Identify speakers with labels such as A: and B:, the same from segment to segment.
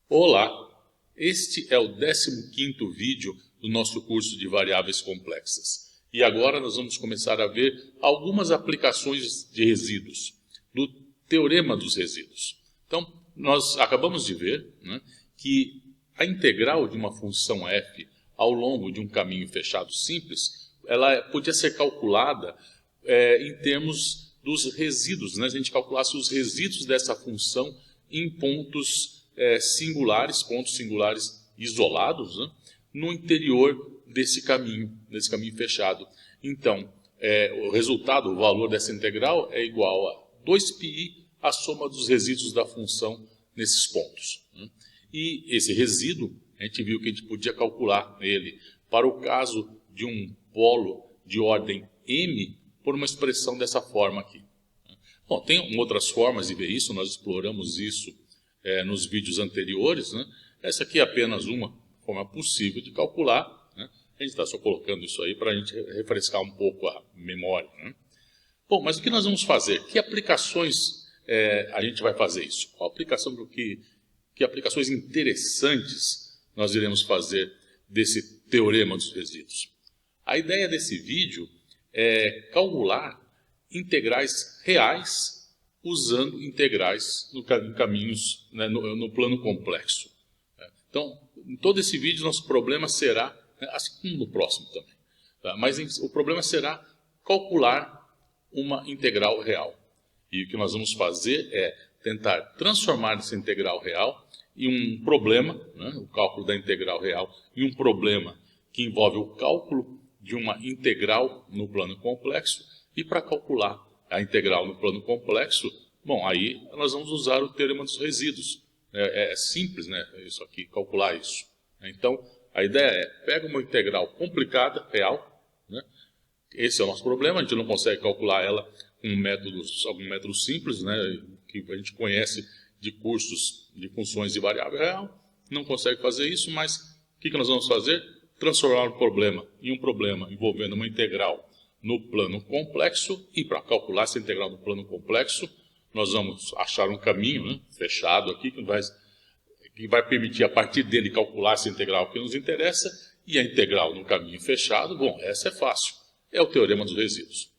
A: Olá, este é o 15º vídeo do nosso curso de variáveis complexas. E agora nós vamos começar a ver algumas aplicações de resíduos, do teorema dos resíduos. Então, nós acabamos de ver, que a integral de uma função f ao longo de um caminho fechado simples, ela podia ser calculada em termos dos resíduos, a gente calculasse os resíduos dessa função em pontos pontos singulares isolados, no interior desse caminho fechado. Então, o resultado, o valor dessa integral é igual a 2πi, a soma dos resíduos da função nesses pontos. E esse resíduo, a gente viu que a gente podia calcular ele para o caso de um polo de ordem m, por uma expressão dessa forma aqui. Bom, tem outras formas de ver isso, nós exploramos isso nos vídeos anteriores. Essa aqui é apenas uma forma possível de calcular. A gente está só colocando isso aí para a gente refrescar um pouco a memória. Bom, mas o que nós vamos fazer? Que aplicações a gente vai fazer isso? Qual aplicação, que aplicações interessantes nós iremos fazer desse teorema dos resíduos? A ideia desse vídeo é calcular integrais reais usando integrais em caminhos, no plano complexo. Então, em todo esse vídeo, nosso problema será, assim como no próximo também, mas o problema será calcular uma integral real. E o que nós vamos fazer é tentar transformar essa integral real em um problema, o cálculo da integral real, em um problema que envolve o cálculo de uma integral no plano complexo. E para calcular a integral no plano complexo, bom, aí nós vamos usar o teorema dos resíduos. É simples, isso aqui, calcular isso. Então, a ideia é, pega uma integral complicada, real, esse é o nosso problema, a gente não consegue calcular ela com algum método simples, que a gente conhece de cursos de funções de variável real, não consegue fazer isso, mas o que nós vamos fazer? Transformar o problema em um problema envolvendo uma integral no plano complexo, e para calcular essa integral no plano complexo, nós vamos achar um caminho fechado aqui, que vai permitir a partir dele calcular essa integral que nos interessa, e a integral no caminho fechado, bom, essa é fácil, é o teorema dos resíduos.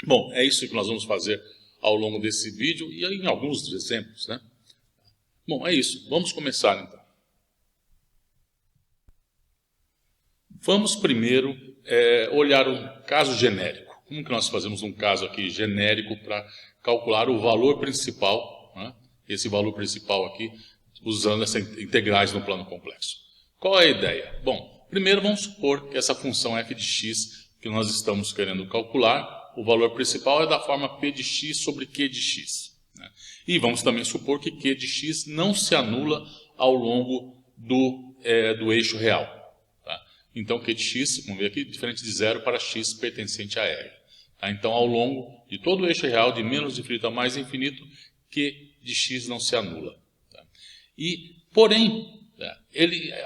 A: Bom, é isso que nós vamos fazer ao longo desse vídeo, e em alguns exemplos. Bom, é isso, vamos começar então. Vamos primeiro olhar um caso genérico. Como que nós fazemos um caso aqui genérico para calcular o valor principal, esse valor principal aqui, usando essas integrais no plano complexo? Qual é a ideia? Bom, primeiro vamos supor que essa função f de x que nós estamos querendo calcular, o valor principal é da forma p de x sobre q de x. E vamos também supor que q de x não se anula ao longo do eixo real. Então, q de x, vamos ver aqui, diferente de zero para x pertencente a R. Então, ao longo de todo o eixo real, de menos infinito a mais infinito, q de x não se anula. Porém,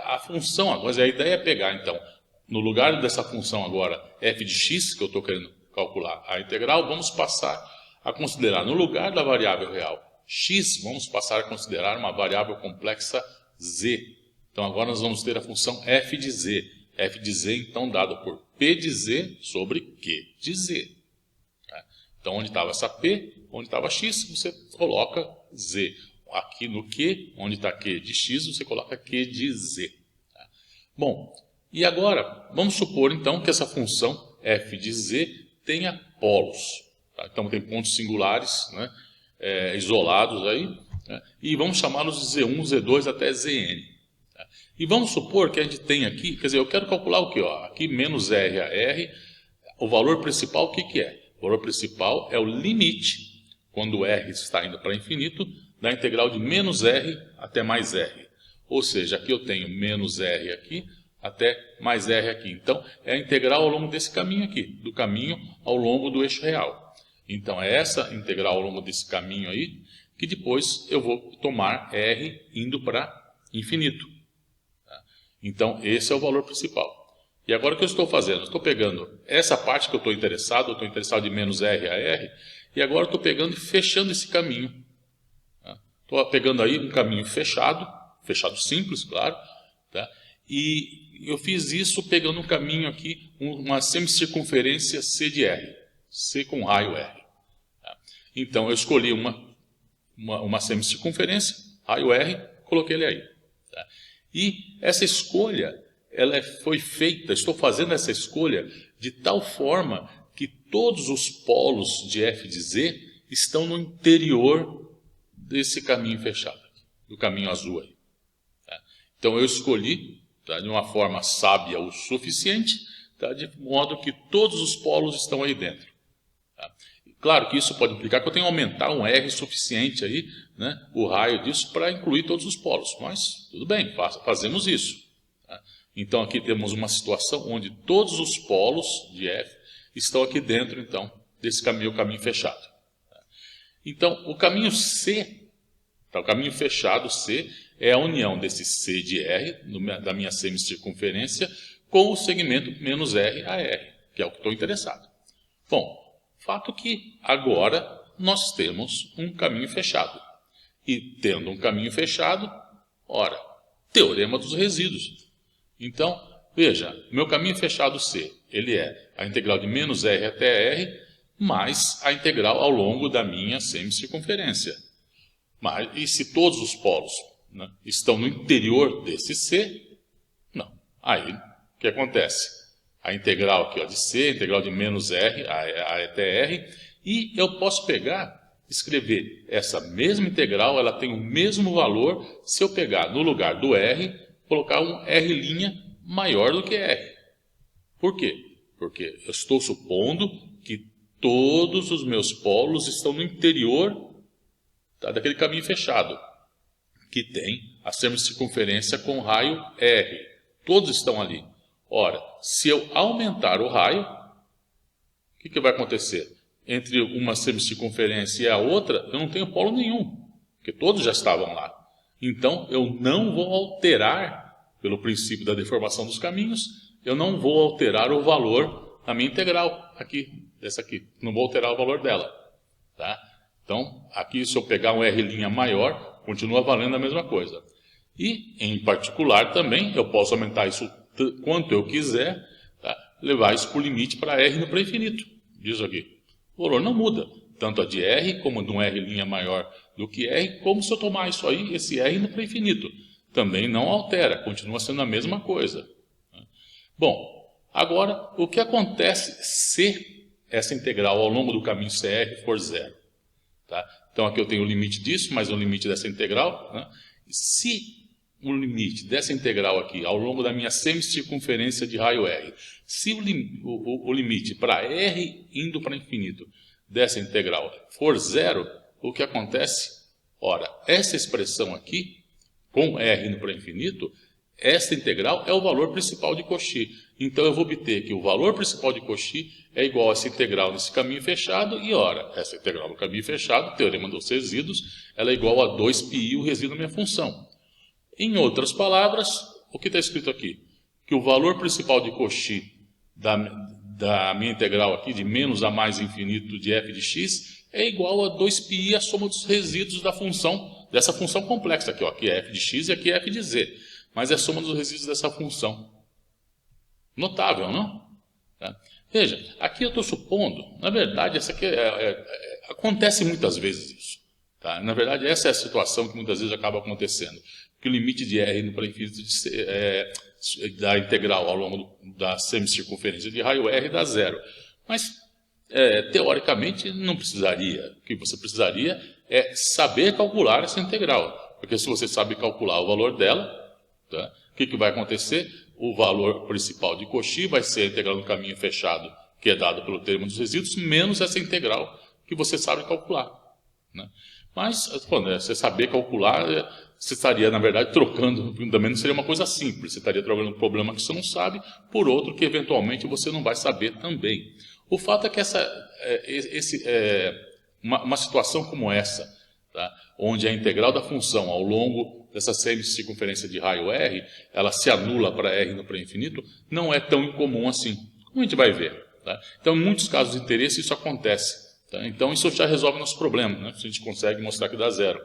A: a função, agora a ideia é pegar, então, no lugar dessa função agora, f de x, que eu estou querendo calcular a integral, vamos passar a considerar, no lugar da variável real x, vamos passar a considerar uma variável complexa z. Então, agora nós vamos ter a função f de z. F de z, então, dado por P de z sobre Q de z. Então, onde estava essa P, onde estava x, você coloca z. Aqui no Q, onde está Q de x, você coloca Q de z. Bom, e agora, vamos supor, então, que essa função f de z tenha polos. Então, tem pontos singulares, isolados aí, e vamos chamá-los de z1, z2 até zn. E vamos supor que a gente tem aqui, quer dizer, eu quero calcular o quê? Aqui menos r a r, o valor principal, o que é? O valor principal é o limite, quando r está indo para infinito, da integral de menos r até mais r. Ou seja, aqui eu tenho menos r aqui até mais r aqui. Então, é a integral ao longo desse caminho aqui, do caminho ao longo do eixo real. Então, é essa integral ao longo desse caminho aí, que depois eu vou tomar r indo para infinito. Então, esse é o valor principal. E agora o que eu estou fazendo? Eu estou pegando essa parte que eu estou interessado de menos r a r, e agora eu estou pegando e fechando esse caminho. Estou pegando aí um caminho fechado, fechado simples, claro, tá? E eu fiz isso pegando um caminho aqui, uma semicircunferência C de R, C com raio R. Tá? Então eu escolhi uma semicircunferência, raio R, coloquei ele aí. Tá? E essa escolha, foi feita, estou fazendo essa escolha de tal forma que todos os polos de f de z estão no interior desse caminho fechado, do caminho azul aí. Tá? Então eu escolhi, tá, de uma forma sábia o suficiente, tá, de modo que todos os polos estão aí dentro. Tá? Claro que isso pode implicar que eu tenho que aumentar um R suficiente aí, né, o raio disso, para incluir todos os polos. Mas tudo bem, fazemos isso. Tá? Então aqui temos uma situação onde todos os polos de F estão aqui dentro, então, desse caminho, o caminho fechado. Tá? Então, o caminho C, tá, o caminho fechado C, é a união desse C de R, da minha semicircunferência, com o segmento menos R a R, que é o que estou interessado. Bom, fato que agora nós temos um caminho fechado. E tendo um caminho fechado, ora, teorema dos resíduos. Então, veja, meu caminho fechado C, ele é a integral de menos R até R, mais a integral ao longo da minha semicircunferência. E se todos os polos, né, estão no interior desse C, não. Aí, o que acontece? A integral aqui, ó, de C, a integral de menos R até R, e eu posso escrever essa mesma integral, ela tem o mesmo valor se eu pegar no lugar do R, colocar um R' maior do que R. Por quê? Porque eu estou supondo que todos os meus polos estão no interior, tá, daquele caminho fechado, que tem a semicircunferência com raio R. Todos estão ali. Ora, se eu aumentar o raio, o que vai acontecer? Entre uma semicircunferência e a outra, eu não tenho polo nenhum, porque todos já estavam lá. Então, eu não vou alterar, pelo princípio da deformação dos caminhos, eu não vou alterar o valor da minha integral, dessa aqui. Não vou alterar o valor dela. Tá? Então, aqui, se eu pegar um R' maior, continua valendo a mesma coisa. E, em particular, também, eu posso aumentar isso quanto eu quiser, tá? Levar isso por limite para R no pré-infinito. Diz aqui. O valor não muda, tanto a de R, como de um R' maior do que R, como se eu tomar isso aí, esse R no pré-infinito. Também não altera, continua sendo a mesma coisa. Bom, agora, o que acontece se essa integral ao longo do caminho CR for zero? Tá? Então, aqui eu tenho o limite disso, mais o limite dessa integral. Né? Se o limite dessa integral aqui, ao longo da minha semicircunferência de raio R, se o limite para R indo para infinito dessa integral for zero, o que acontece? Ora, essa expressão aqui, com R indo para infinito, essa integral é o valor principal de Cauchy. Então eu vou obter que o valor principal de Cauchy é igual a essa integral nesse caminho fechado, e ora, essa integral no caminho fechado, teorema dos resíduos, ela é igual a 2πi, o resíduo da minha função. Em outras palavras, o que está escrito aqui? Que o valor principal de Cauchy da minha integral aqui, de menos a mais infinito de f de x, é igual a 2πi, a soma dos resíduos da função, dessa função complexa aqui, ó, aqui é f de x e aqui é f de z. Mas é a soma dos resíduos dessa função. Notável, não? Tá? Veja, aqui eu estou supondo, na verdade, essa aqui acontece muitas vezes isso. Tá? Na verdade, essa é a situação que muitas vezes acaba acontecendo. Que o limite de R indo para infinito da integral ao longo da semicircunferência de raio R dá zero. Mas, teoricamente, não precisaria. O que você precisaria é saber calcular essa integral. Porque se você sabe calcular o valor dela, tá? O que vai acontecer? O valor principal de Cauchy vai ser a integral no caminho fechado, que é dado pelo termo dos resíduos, menos essa integral que você sabe calcular. Né? Mas, quando você saber calcular, você estaria, na verdade, trocando, também não seria uma coisa simples, você estaria trocando um problema que você não sabe por outro que, eventualmente, você não vai saber também. O fato é que uma situação como essa, tá? Onde a integral da função ao longo dessa semicircunferência de raio R, ela se anula para R no pré-infinito, não é tão incomum assim, como a gente vai ver. Tá? Então, em muitos casos de interesse, isso acontece. Tá? Então, isso já resolve nosso problema, né? Se a gente consegue mostrar que dá zero.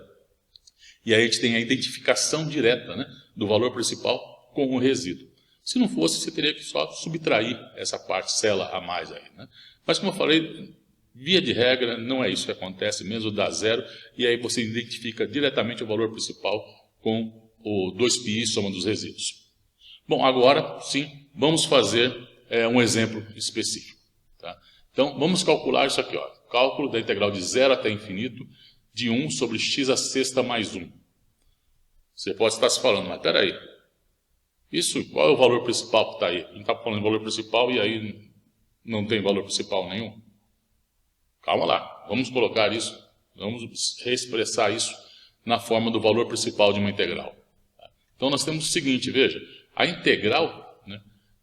A: E aí a gente tem a identificação direta, né, do valor principal com o resíduo. Se não fosse, você teria que só subtrair essa parcela a mais aí, né? Mas como eu falei, via de regra, não é isso que acontece, mesmo dá zero, e aí você identifica diretamente o valor principal com o 2πi, soma dos resíduos. Bom, agora sim, vamos fazer um exemplo específico. Tá? Então, vamos calcular isso aqui, ó. Cálculo da integral de 0 até infinito de 1 sobre x à sexta mais 1. Você pode estar se falando, mas peraí, isso, qual é o valor principal que está aí? A gente está falando de valor principal e aí não tem valor principal nenhum? Calma lá, vamos colocar isso, vamos reexpressar isso na forma do valor principal de uma integral. Então nós temos o seguinte, veja, a integral, né,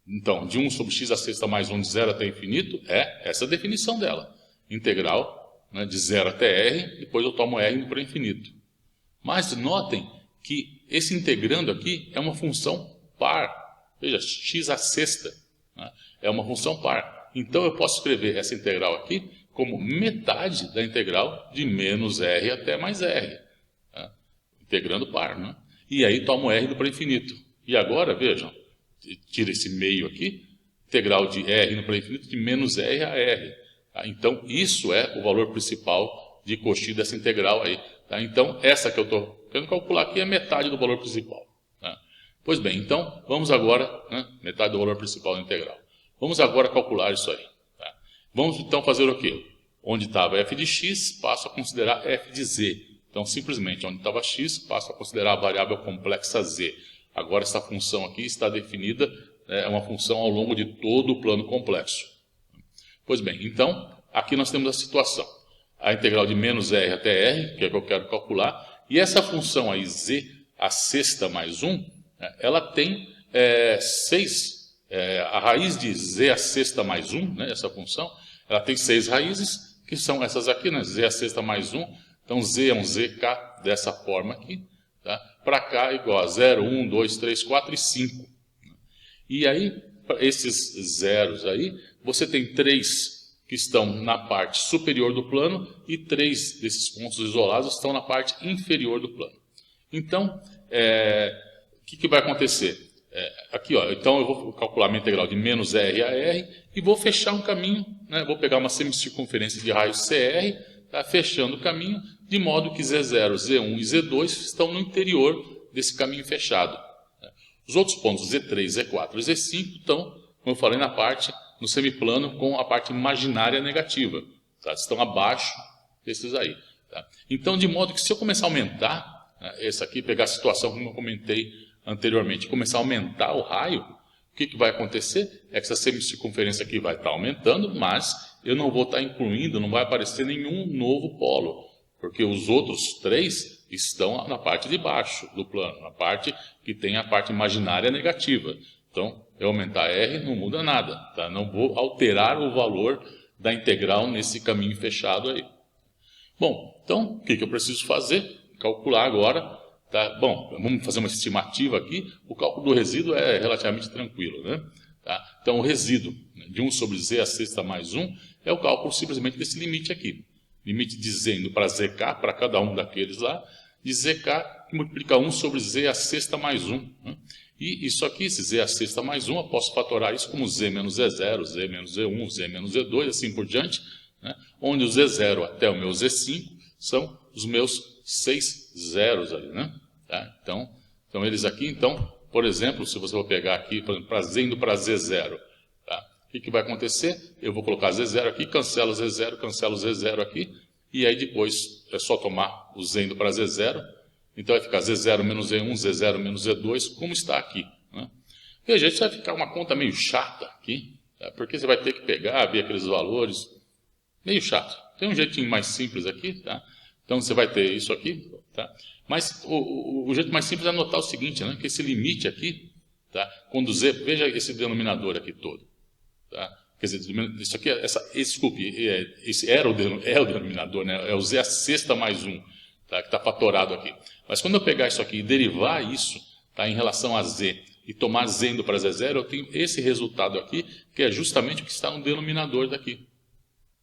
A: então, de 1 sobre x à sexta mais 1 de 0 até infinito é essa definição dela. Integral, né, de 0 até r, depois eu tomo r indo para infinito. Mas notem que esse integrando aqui é uma função par. Veja, x à sexta, né, é uma função par. Então eu posso escrever essa integral aqui como metade da integral de menos r até mais r. Né, integrando par, né? E aí tomo r indo para infinito. E agora, vejam, tira esse meio aqui, integral de r indo para infinito de menos r a r. Tá? Então, isso é o valor principal de coxi dessa integral aí. Tá? Então, essa que eu estou querendo calcular aqui é metade do valor principal. Tá? Pois bem, então, vamos agora, né, metade do valor principal da integral. Vamos agora calcular isso aí. Tá? Vamos então fazer o quê? Onde estava f de x, passo a considerar f de z. Então, simplesmente, onde estava x, passo a considerar a variável complexa z. Agora, essa função aqui está definida, é uma função ao longo de todo o plano complexo. Pois bem, então, aqui nós temos a situação. A integral de menos r até r, que é o que eu quero calcular, e essa função aí, z a sexta mais 1, ela tem 6, a raiz de z a sexta mais 1, né, essa função, ela tem 6 raízes, que são essas aqui, né, z a sexta mais 1, então z é um zk dessa forma aqui, tá? Para cá igual a 0, 1, 2, 3, 4 e 5. E aí, esses zeros aí, você tem 3 que estão na parte superior do plano e 3 desses pontos isolados estão na parte inferior do plano. Então, o que vai acontecer? Aqui, ó, então eu vou calcular minha integral de menos r a r e vou fechar um caminho, né? Vou pegar uma semicircunferência de raio CR, tá? Fechando o caminho, de modo que Z0, Z1 e Z2 estão no interior desse caminho fechado. Os outros pontos Z3, Z4 e Z5 estão, como eu falei, na parte, no semiplano, com a parte imaginária negativa. Tá? Estão abaixo desses aí. Tá? Então, de modo que se eu começar a aumentar, né, esse aqui, pegar a situação como eu comentei anteriormente, começar a aumentar o raio, o que vai acontecer? É que essa semicircunferência aqui vai estar aumentando, mas eu não vou estar incluindo, não vai aparecer nenhum novo polo, porque os outros 3 estão na parte de baixo do plano, na parte que tem a parte imaginária negativa. Então, eu aumentar R não muda nada, tá? Não vou alterar o valor da integral nesse caminho fechado aí. Bom, então, o que eu preciso fazer? Calcular agora, tá? Bom, vamos fazer uma estimativa aqui. O cálculo do resíduo é relativamente tranquilo, né? Tá? Então, o resíduo de 1 sobre z a sexta mais 1 é o cálculo simplesmente desse limite aqui. Limite de z indo para zk, para cada um daqueles lá, de zk que multiplica 1 sobre z a sexta mais 1. Né? E isso aqui, esse z a sexta mais 1, eu posso fatorar isso como z menos z0, z menos z1, z menos z2, assim por diante, né? Onde o z0 até o meu z5 são os meus 6 zeros ali, né? Tá? Então, eles aqui, então, por exemplo, se você for pegar aqui, para z indo para z0, tá? O que vai acontecer? Eu vou colocar z0 aqui, cancelo z0 aqui, e aí depois é só tomar o z indo para z0, então vai ficar z0 menos z1, z0 menos z2, como está aqui. Né? Veja, isso vai ficar uma conta meio chata aqui, tá? Porque você vai ter que pegar, ver aqueles valores, meio chato. Tem um jeitinho mais simples aqui, tá? Então você vai ter isso aqui, tá? Mas o jeito mais simples é anotar o seguinte, né? Que esse limite aqui, tá? Quando z, veja esse denominador aqui todo. Tá? Quer dizer, isso aqui, desculpe, esse é o denominador, né? É o z a sexta mais 1, tá? Que está fatorado aqui. Mas quando eu pegar isso aqui e derivar isso, tá? Em relação a z, e tomar z indo para z0, eu tenho esse resultado aqui, que é justamente o que está no denominador daqui.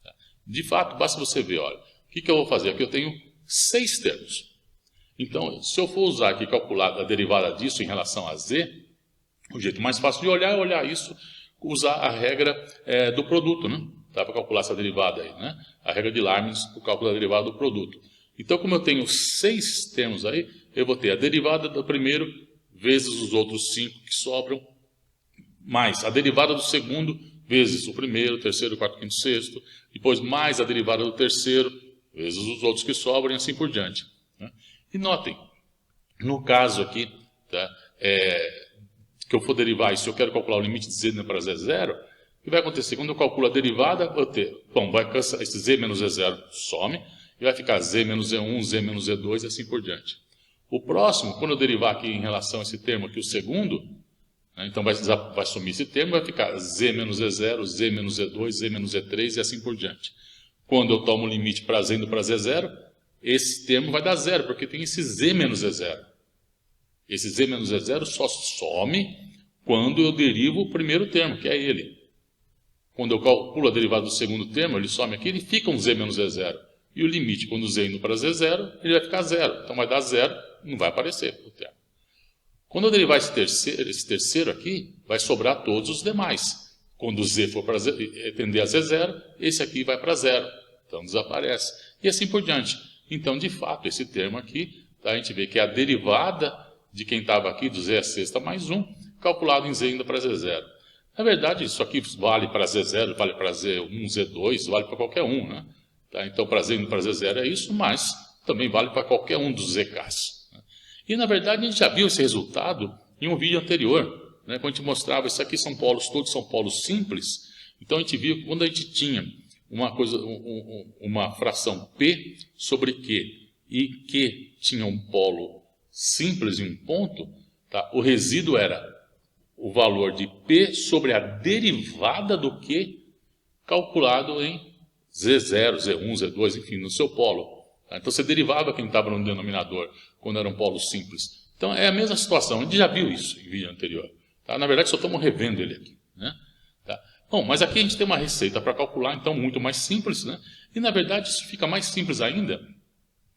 A: Tá? De fato, basta você ver, olha, o que eu vou fazer? Aqui eu tenho 6 termos. Então, se eu for usar aqui, calcular a derivada disso em relação a z, o jeito mais fácil de olhar é olhar isso, usar a regra do produto, né? Dá para calcular essa derivada aí, né? A regra de Leibniz para o cálculo da derivada do produto. Então, como eu tenho 6 termos aí, eu vou ter a derivada do primeiro vezes os outros 5 que sobram, mais a derivada do segundo vezes o primeiro, o terceiro, o quarto, o quinto, o sexto, depois mais a derivada do terceiro vezes os outros que sobram e assim por diante, né? E notem, no caso aqui, tá, que eu for derivar isso, eu quero calcular o limite de z para z0, o que vai acontecer? Quando eu calculo a derivada, eu vou ter, bom, esse z menos z0 some, e vai ficar z menos z1, z menos z2 e assim por diante. O próximo, quando eu derivar aqui em relação a esse termo aqui, o segundo, né, então vai sumir esse termo, vai ficar z menos z0, z menos z2, z menos z3 e assim por diante. Quando eu tomo o limite para z indo para z0, esse termo vai dar zero, porque tem esse z menos z0. Esse z menos z0 só some quando eu derivo o primeiro termo, que é ele. Quando eu calculo a derivada do segundo termo, ele some aqui, ele fica um z menos z0. E o limite, quando z indo para z0, ele vai ficar zero. Então vai dar zero, não vai aparecer o termo. Quando eu derivar esse terceiro aqui, vai sobrar todos os demais. Quando o z for para tender a z0, esse aqui vai para zero. Então desaparece. E assim por diante. Então, de fato, esse termo aqui, tá, a gente vê que é a derivada de quem estava aqui, do z à sexta mais 1, calculado em z indo para z0. Na verdade, isso aqui vale para z0, vale para z1, z2, vale para qualquer um, né? Tá, então, para z indo para z0 é isso, mas também vale para qualquer um dos zk's. E, na verdade, a gente já viu esse resultado em um vídeo anterior, né, quando a gente mostrava, isso aqui são polos, todos são polos simples. Então, a gente viu que quando a gente tinha uma fração P sobre Q, e Q tinha um polo simples em um ponto, tá, o resíduo era o valor de P sobre a derivada do Q, calculado em Z0, Z1, Z2, enfim, no seu polo. Tá? Então, você derivava quem estava no denominador, quando era um polo simples. Então, é a mesma situação. A gente já viu isso em vídeo anterior. Tá? Na verdade, só estamos revendo ele aqui, né? Tá? Bom, mas aqui a gente tem uma receita para calcular, então, muito mais simples, né? E, na verdade, isso fica mais simples ainda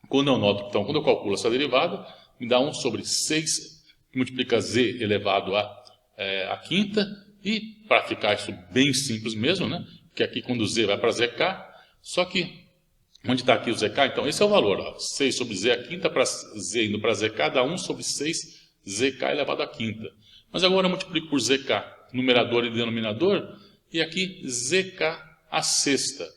A: quando eu noto, então, quando eu calculo essa derivada, me dá 1 sobre 6, que multiplica z elevado a quinta, e para ficar isso bem simples mesmo, né? Porque aqui quando z vai para zk, só que, onde está aqui o zk? Então, esse é o valor, ó, 6 sobre z à quinta, para z indo para zk, dá 1 sobre 6 zk elevado à quinta. Mas agora eu multiplico por zk, numerador e denominador, e aqui zk à sexta.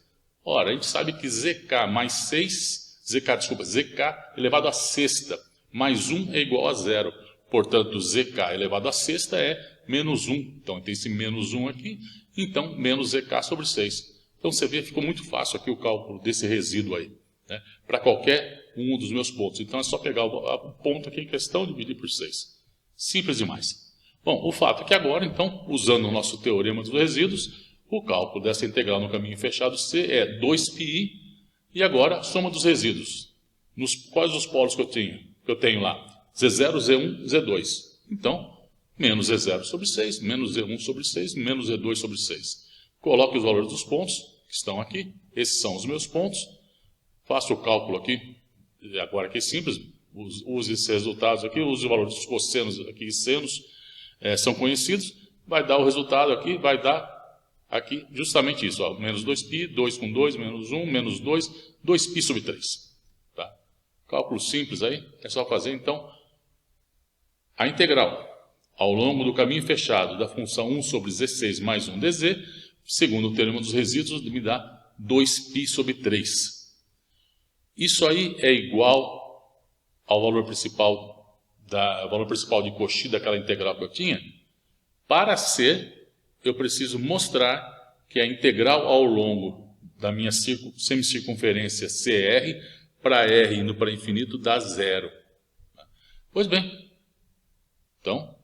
A: Ora, a gente sabe que zk mais 6, zk elevado à sexta, mais 1 é igual a zero. Portanto, zk elevado à sexta é menos 1. Então, tem esse menos 1 aqui, então, menos zk sobre 6. Então, você vê, ficou muito fácil aqui o cálculo desse resíduo aí, né, para qualquer um dos meus pontos. Então, é só pegar o ponto aqui em questão e dividir por 6. Simples demais. Bom, o fato é que agora, então, usando o nosso teorema dos resíduos, o cálculo dessa integral no caminho fechado C é 2πi, e agora a soma dos resíduos. Quais os polos que eu tenho lá? Z0, Z1, Z2. Então, menos Z0 sobre 6, menos Z1 sobre 6, menos Z2 sobre 6. Coloque os valores dos pontos que estão aqui. Esses são os meus pontos. Faço o cálculo aqui. Agora aqui é simples. Use esses resultados aqui. Use o valor dos cossenos aqui e senos. São conhecidos. Vai dar o resultado aqui. Vai dar aqui justamente isso. Ó, menos 2π, 2 com 2, menos 1, menos 2, 2π sobre 3. Tá? Cálculo simples aí. É só fazer, então, a integral ao longo do caminho fechado da função 1 sobre z6 mais 1 dz, segundo o teorema dos resíduos, me dá 2π sobre 3. Isso aí é igual ao valor principal de Cauchy daquela integral que eu tinha. Para ser, eu preciso mostrar que a integral ao longo da minha semicircunferência CR para R indo para infinito dá zero. Pois bem, então,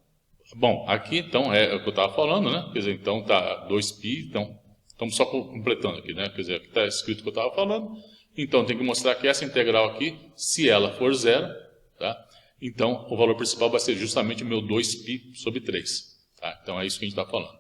A: bom, aqui então é o que eu estava falando, né? Quer dizer, então está 2π, então estamos só completando aqui, né? Quer dizer, aqui está escrito o que eu estava falando. Então tem que mostrar que essa integral aqui, se ela for zero, tá? Então o valor principal vai ser justamente o meu 2π sobre 3. Tá? Então é isso que a gente está falando.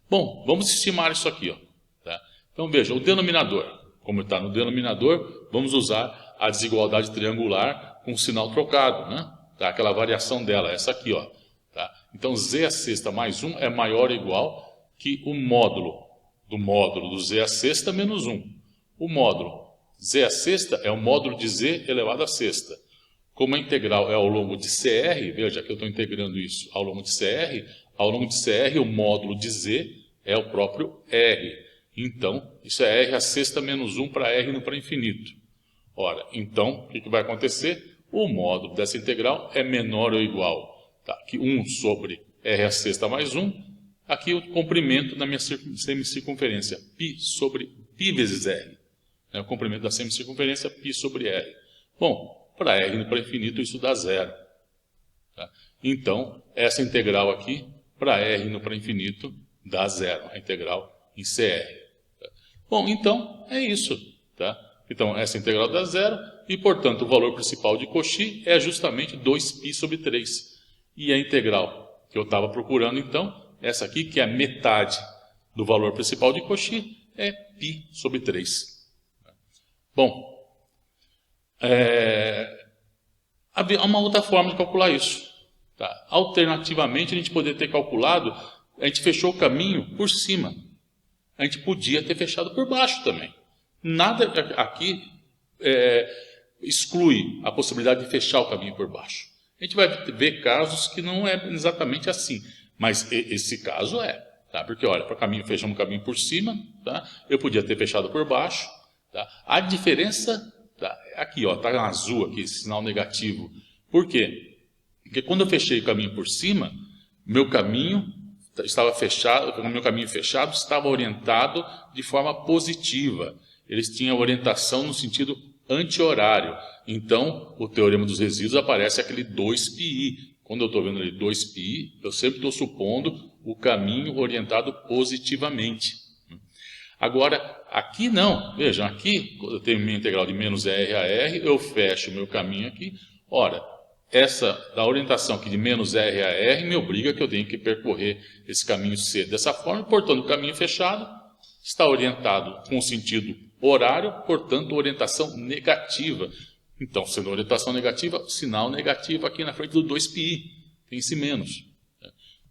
A: Bom, vamos estimar isso aqui, ó, tá? Então veja, o denominador, como está no denominador, vamos usar a desigualdade triangular com o sinal trocado, né? Tá? Aquela variação dela, essa aqui, ó. Tá? Então, z à sexta mais 1 é maior ou igual que o módulo do z à sexta menos 1. O módulo z à sexta é o módulo de z elevado à sexta. Como a integral é ao longo de CR, veja que eu estou integrando isso ao longo de CR o módulo de z é o próprio R. Então, isso é R à sexta menos 1 para R indo para infinito. Ora, então, o que vai acontecer? O módulo dessa integral é menor ou igual, tá, que 1 sobre R à sexta mais 1. Aqui o comprimento da minha semicircunferência, π sobre π vezes R. O comprimento da semicircunferência, π sobre R. Bom, para R indo para infinito, isso dá zero. Tá? Então, essa integral aqui, para R indo para infinito, dá zero. A integral em CR. Tá? Bom, então, é isso. Tá? Então, essa integral dá zero. E, portanto, o valor principal de Cauchy é justamente 2π sobre 3. E a integral que eu estava procurando, então, essa aqui, que é a metade do valor principal de Cauchy, é π sobre 3. Bom, há uma outra forma de calcular isso. Tá? Alternativamente, a gente poderia ter calculado, a gente fechou o caminho por cima. A gente podia ter fechado por baixo também. Nada aqui exclui a possibilidade de fechar o caminho por baixo. A gente vai ver casos que não é exatamente assim, mas esse caso é. Tá? Porque, olha, para o caminho, fechamos o caminho por cima, tá? Eu podia ter fechado por baixo. Tá? A diferença, tá? Aqui, está em azul, aqui, esse sinal negativo. Por quê? Porque quando eu fechei o caminho por cima, meu caminho estava fechado, o meu caminho fechado estava orientado de forma positiva. Eles tinham orientação no sentido anti-horário. Então, o teorema dos resíduos aparece aquele 2πi. Quando eu estou vendo ali 2πi, eu sempre estou supondo o caminho orientado positivamente. Agora, aqui não. Vejam, aqui, quando eu tenho minha integral de menos R a R, eu fecho o meu caminho aqui. Ora, essa da orientação aqui de menos R a R me obriga que eu tenho que percorrer esse caminho C dessa forma. Portanto, o caminho fechado está orientado com o sentido horário, portanto, orientação negativa. Então, sendo orientação negativa, sinal negativo aqui na frente do 2πi. Tem esse menos.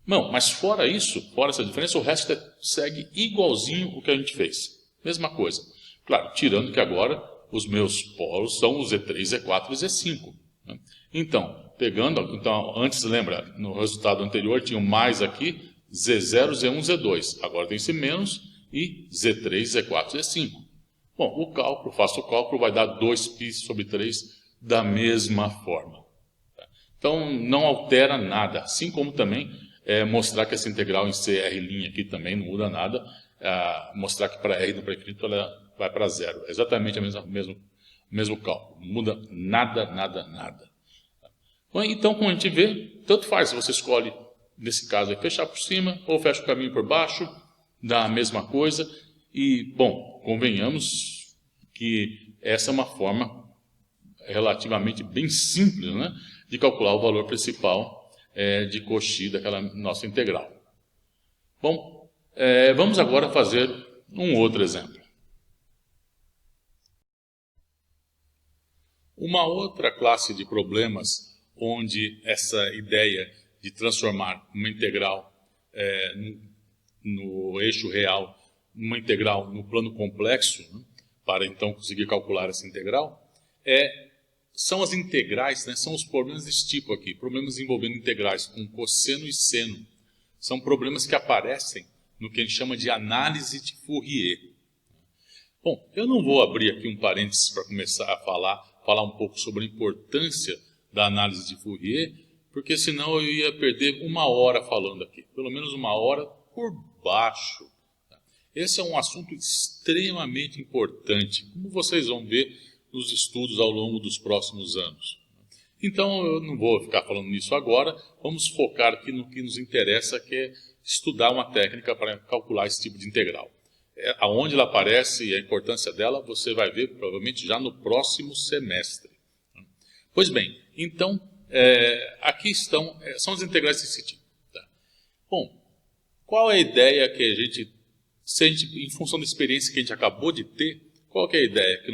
A: Não, mas fora isso, fora essa diferença, o resto segue igualzinho o que a gente fez. Mesma coisa. Claro, tirando que agora os meus polos são o Z3, Z4 e Z5. Né? Então, antes, lembra, no resultado anterior tinha um mais aqui, Z0, Z1, Z2. Agora tem esse menos e Z3, Z4, Z5. Bom, faço o cálculo, vai dar 2π sobre 3 da mesma forma. Então, não altera nada. Assim como também mostrar que essa integral em CR' aqui também não muda nada. Mostrar que para R no para infinito ela vai para zero. É exatamente o mesmo cálculo. Não muda nada, nada, nada. Bom, então, como a gente vê, tanto faz se você escolhe, nesse caso, fechar por cima ou fecha o caminho por baixo, dá a mesma coisa. E, bom, convenhamos que essa é uma forma relativamente bem simples, né, de calcular o valor principal de Cauchy daquela nossa integral. Bom, vamos agora fazer um outro exemplo. Uma outra classe de problemas onde essa ideia de transformar uma integral no eixo real, uma integral no plano complexo, né, para então conseguir calcular essa integral, são as integrais, né, são os problemas desse tipo aqui, problemas envolvendo integrais com cosseno e seno. São problemas que aparecem no que a gente chama de análise de Fourier. Bom, eu não vou abrir aqui um parênteses para começar a falar um pouco sobre a importância da análise de Fourier, porque senão eu ia perder uma hora falando aqui, pelo menos uma hora por baixo. Esse é um assunto extremamente importante, como vocês vão ver nos estudos ao longo dos próximos anos. Então, eu não vou ficar falando nisso agora, vamos focar aqui no que nos interessa, que é estudar uma técnica para calcular esse tipo de integral. Aonde ela aparece e a importância dela, você vai ver provavelmente já no próximo semestre. Pois bem, então, aqui são as integrais desse tipo. Tá? Bom, qual é a ideia que a gente, em função da experiência que a gente acabou de ter, qual que é a ideia que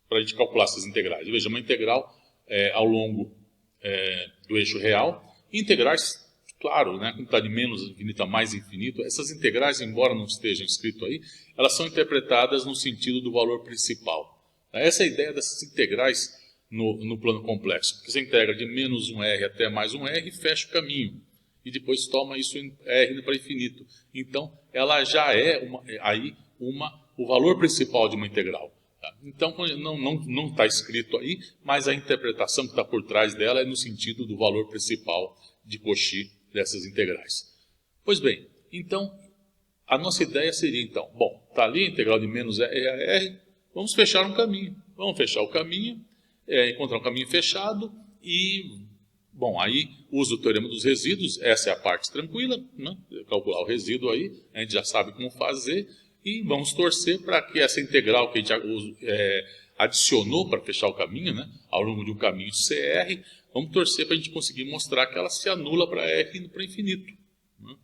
A: para a gente calcular essas integrais? Veja, uma integral ao longo do eixo real. Integrais, claro, né, como está de menos infinito a mais infinito, essas integrais, embora não estejam escrito aí, elas são interpretadas no sentido do valor principal. Essa é a ideia dessas integrais no plano complexo, porque você integra de menos 1r até mais 1r e fecha o caminho. E depois toma isso em r indo para infinito. Então, ela já é o valor principal de uma integral. Tá? Então, não está escrito aí, mas a interpretação que está por trás dela é no sentido do valor principal de Cauchy dessas integrais. Pois bem, então, a nossa ideia seria, então, bom, está ali a integral de menos r a r, vamos fechar um caminho. Vamos fechar o caminho, encontrar um caminho fechado e, bom, aí usa o teorema dos resíduos, essa é a parte tranquila, né? Calcular o resíduo aí, a gente já sabe como fazer, e vamos torcer para que essa integral que a gente adicionou para fechar o caminho, né, ao longo de um caminho de CR, vamos torcer para a gente conseguir mostrar que ela se anula para R indo para infinito. Né?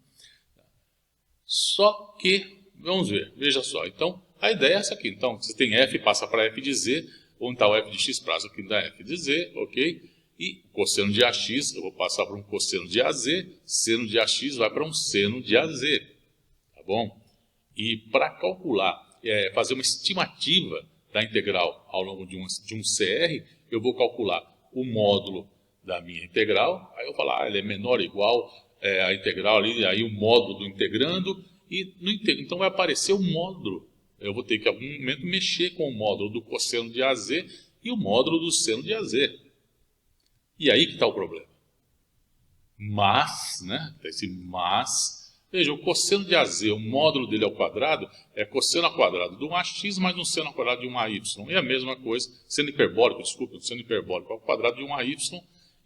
A: Só que, vamos ver, veja só, então a ideia é essa aqui. Então, você tem F, passa para F de Z, onde está o F de X, passa aqui da F de Z, ok? E cosseno de AX, eu vou passar para um cosseno de AZ, seno de AX vai para um seno de AZ, tá bom? E para calcular, fazer uma estimativa da integral ao longo de um CR, eu vou calcular o módulo da minha integral, aí eu vou falar, ele é menor ou igual a integral ali, aí o módulo do integrando, e então vai aparecer o módulo. Eu vou ter que, em algum momento, mexer com o módulo do cosseno de AZ e o módulo do seno de AZ. E aí que está o problema. Mas, né, esse mas... Veja, o cosseno de AZ, o módulo dele ao quadrado, é cosseno ao quadrado de um AX mais um seno ao quadrado de um AY. E a mesma coisa, seno hiperbólico, desculpa, seno hiperbólico ao quadrado de um AY.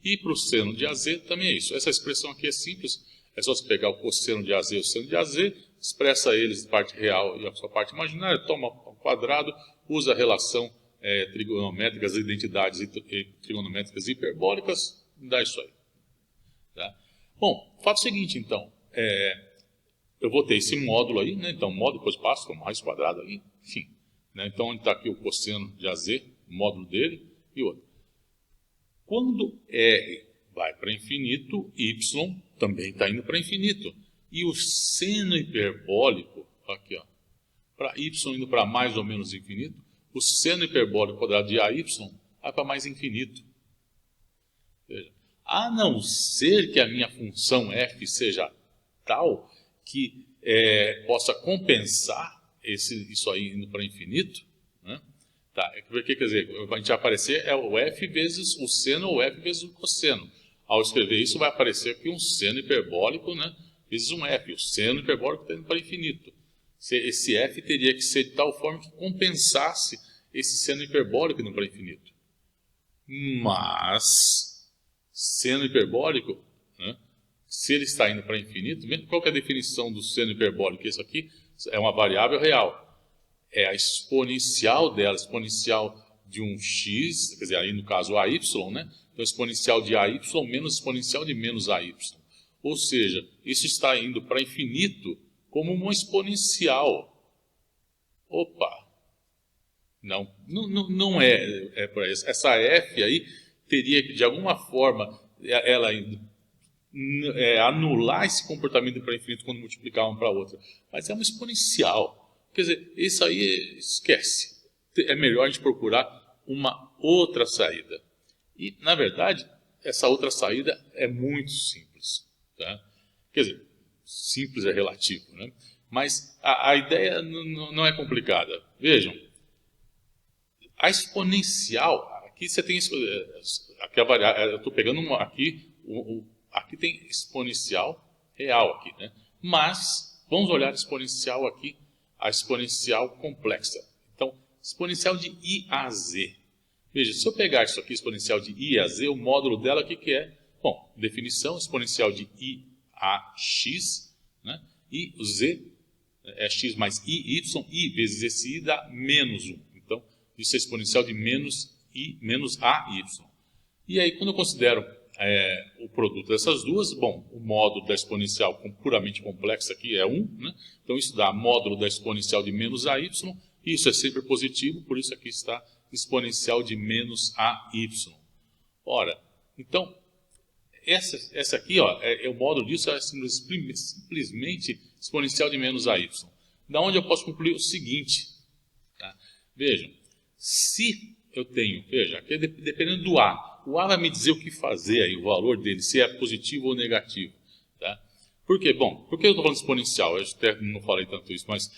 A: E para o seno de AZ também é isso. Essa expressão aqui é simples, é só você pegar o cosseno de AZ e o seno de AZ, expressa eles de parte real e a sua parte imaginária, toma ao quadrado, usa a relação trigonométrica, as identidades trigonométricas hiperbólicas, dá isso aí. Tá? Bom, o fato é o seguinte, então, eu vou ter esse módulo aí, né? Então, módulo, depois passo com raiz quadrada aí, enfim. Né? Então, onde está aqui o cosseno de AZ, o módulo dele, e outro. Quando R vai para infinito, Y também está indo para infinito. E o seno hiperbólico, aqui, ó, para Y indo para mais ou menos infinito, o seno hiperbólico quadrado de AY vai para mais infinito. Veja, a não ser que a minha função f seja tal que possa compensar isso aí indo para infinito, né? Tá, quer dizer, a gente vai aparecer o f vezes o seno ou f vezes o cosseno. Ao escrever isso, vai aparecer aqui um seno hiperbólico, né, vezes um f. O seno hiperbólico está indo para infinito. Esse f teria que ser de tal forma que compensasse esse seno hiperbólico indo para infinito. Mas, seno hiperbólico, né, se ele está indo para infinito, qual que é a definição do seno hiperbólico? Isso aqui é uma variável real. É a exponencial dela, exponencial de um x, quer dizer, aí no caso AY, né? Então, exponencial de AY menos exponencial de menos AY. Ou seja, isso está indo para infinito como uma exponencial. Opa! Não é para isso. Essa f aí teria que, de alguma forma, ela anular esse comportamento para infinito quando multiplicar uma para outra. Mas é uma exponencial. Quer dizer, isso aí esquece. É melhor a gente procurar uma outra saída. E, na verdade, essa outra saída é muito simples. Tá? Quer dizer, simples é relativo, né? Mas a ideia não é complicada. Vejam, a exponencial, aqui você tem... Aqui eu estou pegando aqui tem exponencial real aqui, né? Mas, vamos olhar a exponencial aqui, a exponencial complexa. Então, exponencial de I a Z. Veja, se eu pegar isso aqui, exponencial de I a Z, o módulo dela, o que é? Bom, definição, exponencial de I a X, né? E o Z é X mais I vezes esse I dá menos 1. Então, isso é exponencial de menos I menos AY. E aí, quando eu considero o produto dessas duas, bom, o módulo da exponencial puramente complexa aqui é 1, né? Então isso dá módulo da exponencial de menos AY, e isso é sempre positivo, por isso aqui está exponencial de menos AY. Ora, então, essa aqui, ó, o módulo disso é simplesmente exponencial de menos AY. Da onde eu posso concluir o seguinte, tá? Vejam, se eu tenho, veja, aqui dependendo do A, o A vai me dizer o que fazer aí, o valor dele, se é positivo ou negativo. Tá? Por quê? Bom, por que eu estou falando de exponencial? Eu até não falei tanto isso, mas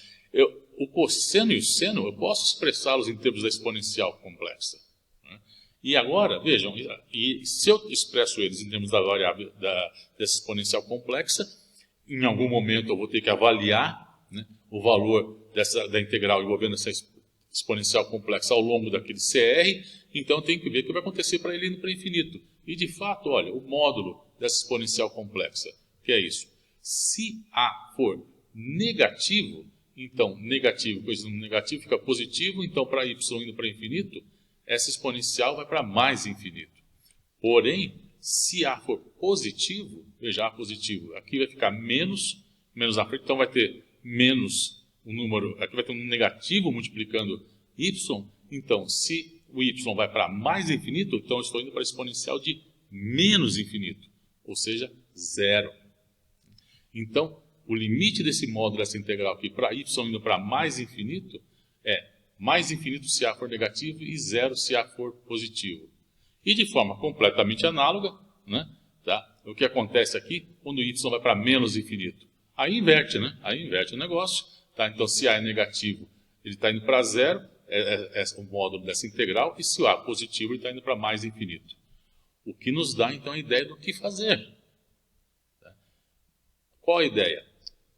A: o cosseno e o seno, eu posso expressá-los em termos da exponencial complexa. Né? E agora, vejam, e se eu expresso eles em termos da variável dessa exponencial complexa, em algum momento eu vou ter que avaliar, né, o valor da integral envolvendo essa exponencial complexa ao longo daquele CR, então eu tenho que ver o que vai acontecer para ele indo para infinito. E de fato, olha, o módulo dessa exponencial complexa, que é isso. Se A for negativo, então negativo, coisa no negativo fica positivo, então para y indo para infinito, essa exponencial vai para mais infinito. Porém, se A for positivo, veja, A positivo, aqui vai ficar menos na frente, então vai ter menos um número, aqui vai ter um negativo multiplicando y, então se o y vai para mais infinito, então eu estou indo para a exponencial de menos infinito, ou seja, zero. Então, o limite desse módulo, dessa integral aqui, para y indo para mais infinito, é mais infinito se A for negativo e zero se A for positivo. E de forma completamente análoga, né, tá? O que acontece aqui quando y vai para menos infinito? Aí inverte, né? Aí inverte o negócio. Tá? Então, se A é negativo, ele está indo para zero, é o módulo dessa integral, e se o A é positivo, ele está indo para mais infinito. O que nos dá, então, a ideia do que fazer. Tá? Qual a ideia?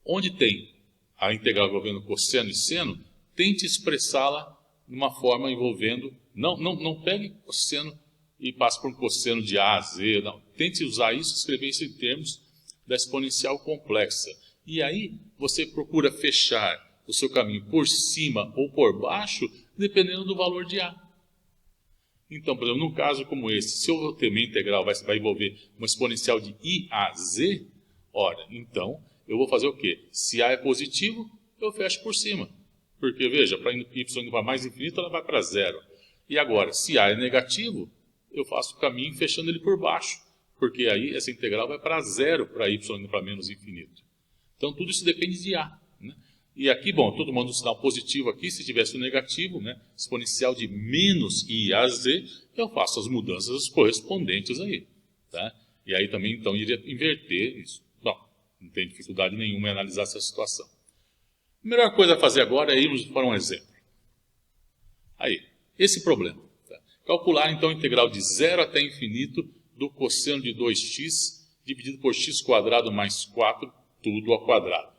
A: Onde tem a integral envolvendo cosseno e seno, tente expressá-la de uma forma envolvendo... Não pegue cosseno e passe por um cosseno de A a Z, não. Tente usar isso, escrever isso em termos da exponencial complexa. E aí você procura fechar o seu caminho por cima ou por baixo, dependendo do valor de A. Então, por exemplo, num caso como esse, se eu ter minha integral vai envolver uma exponencial de I a Z, ora, então, eu vou fazer o quê? Se A é positivo, eu fecho por cima. Porque, veja, para y indo para mais infinito, ela vai para zero. E agora, se A é negativo, eu faço o caminho fechando ele por baixo. Porque aí essa integral vai para zero para y indo para menos infinito. Então, tudo isso depende de A. Né? E aqui, bom, todo mundo sinal positivo aqui, se tivesse o negativo, né, exponencial de menos I a Z, eu faço as mudanças correspondentes aí. Tá? E aí também, então, iria inverter isso. Bom, não tem dificuldade nenhuma em analisar essa situação. A melhor coisa a fazer agora é irmos para um exemplo. Aí, esse problema. Tá? Calcular, então, a integral de 0 até infinito do cosseno de 2x dividido por x² mais 4, tudo ao quadrado.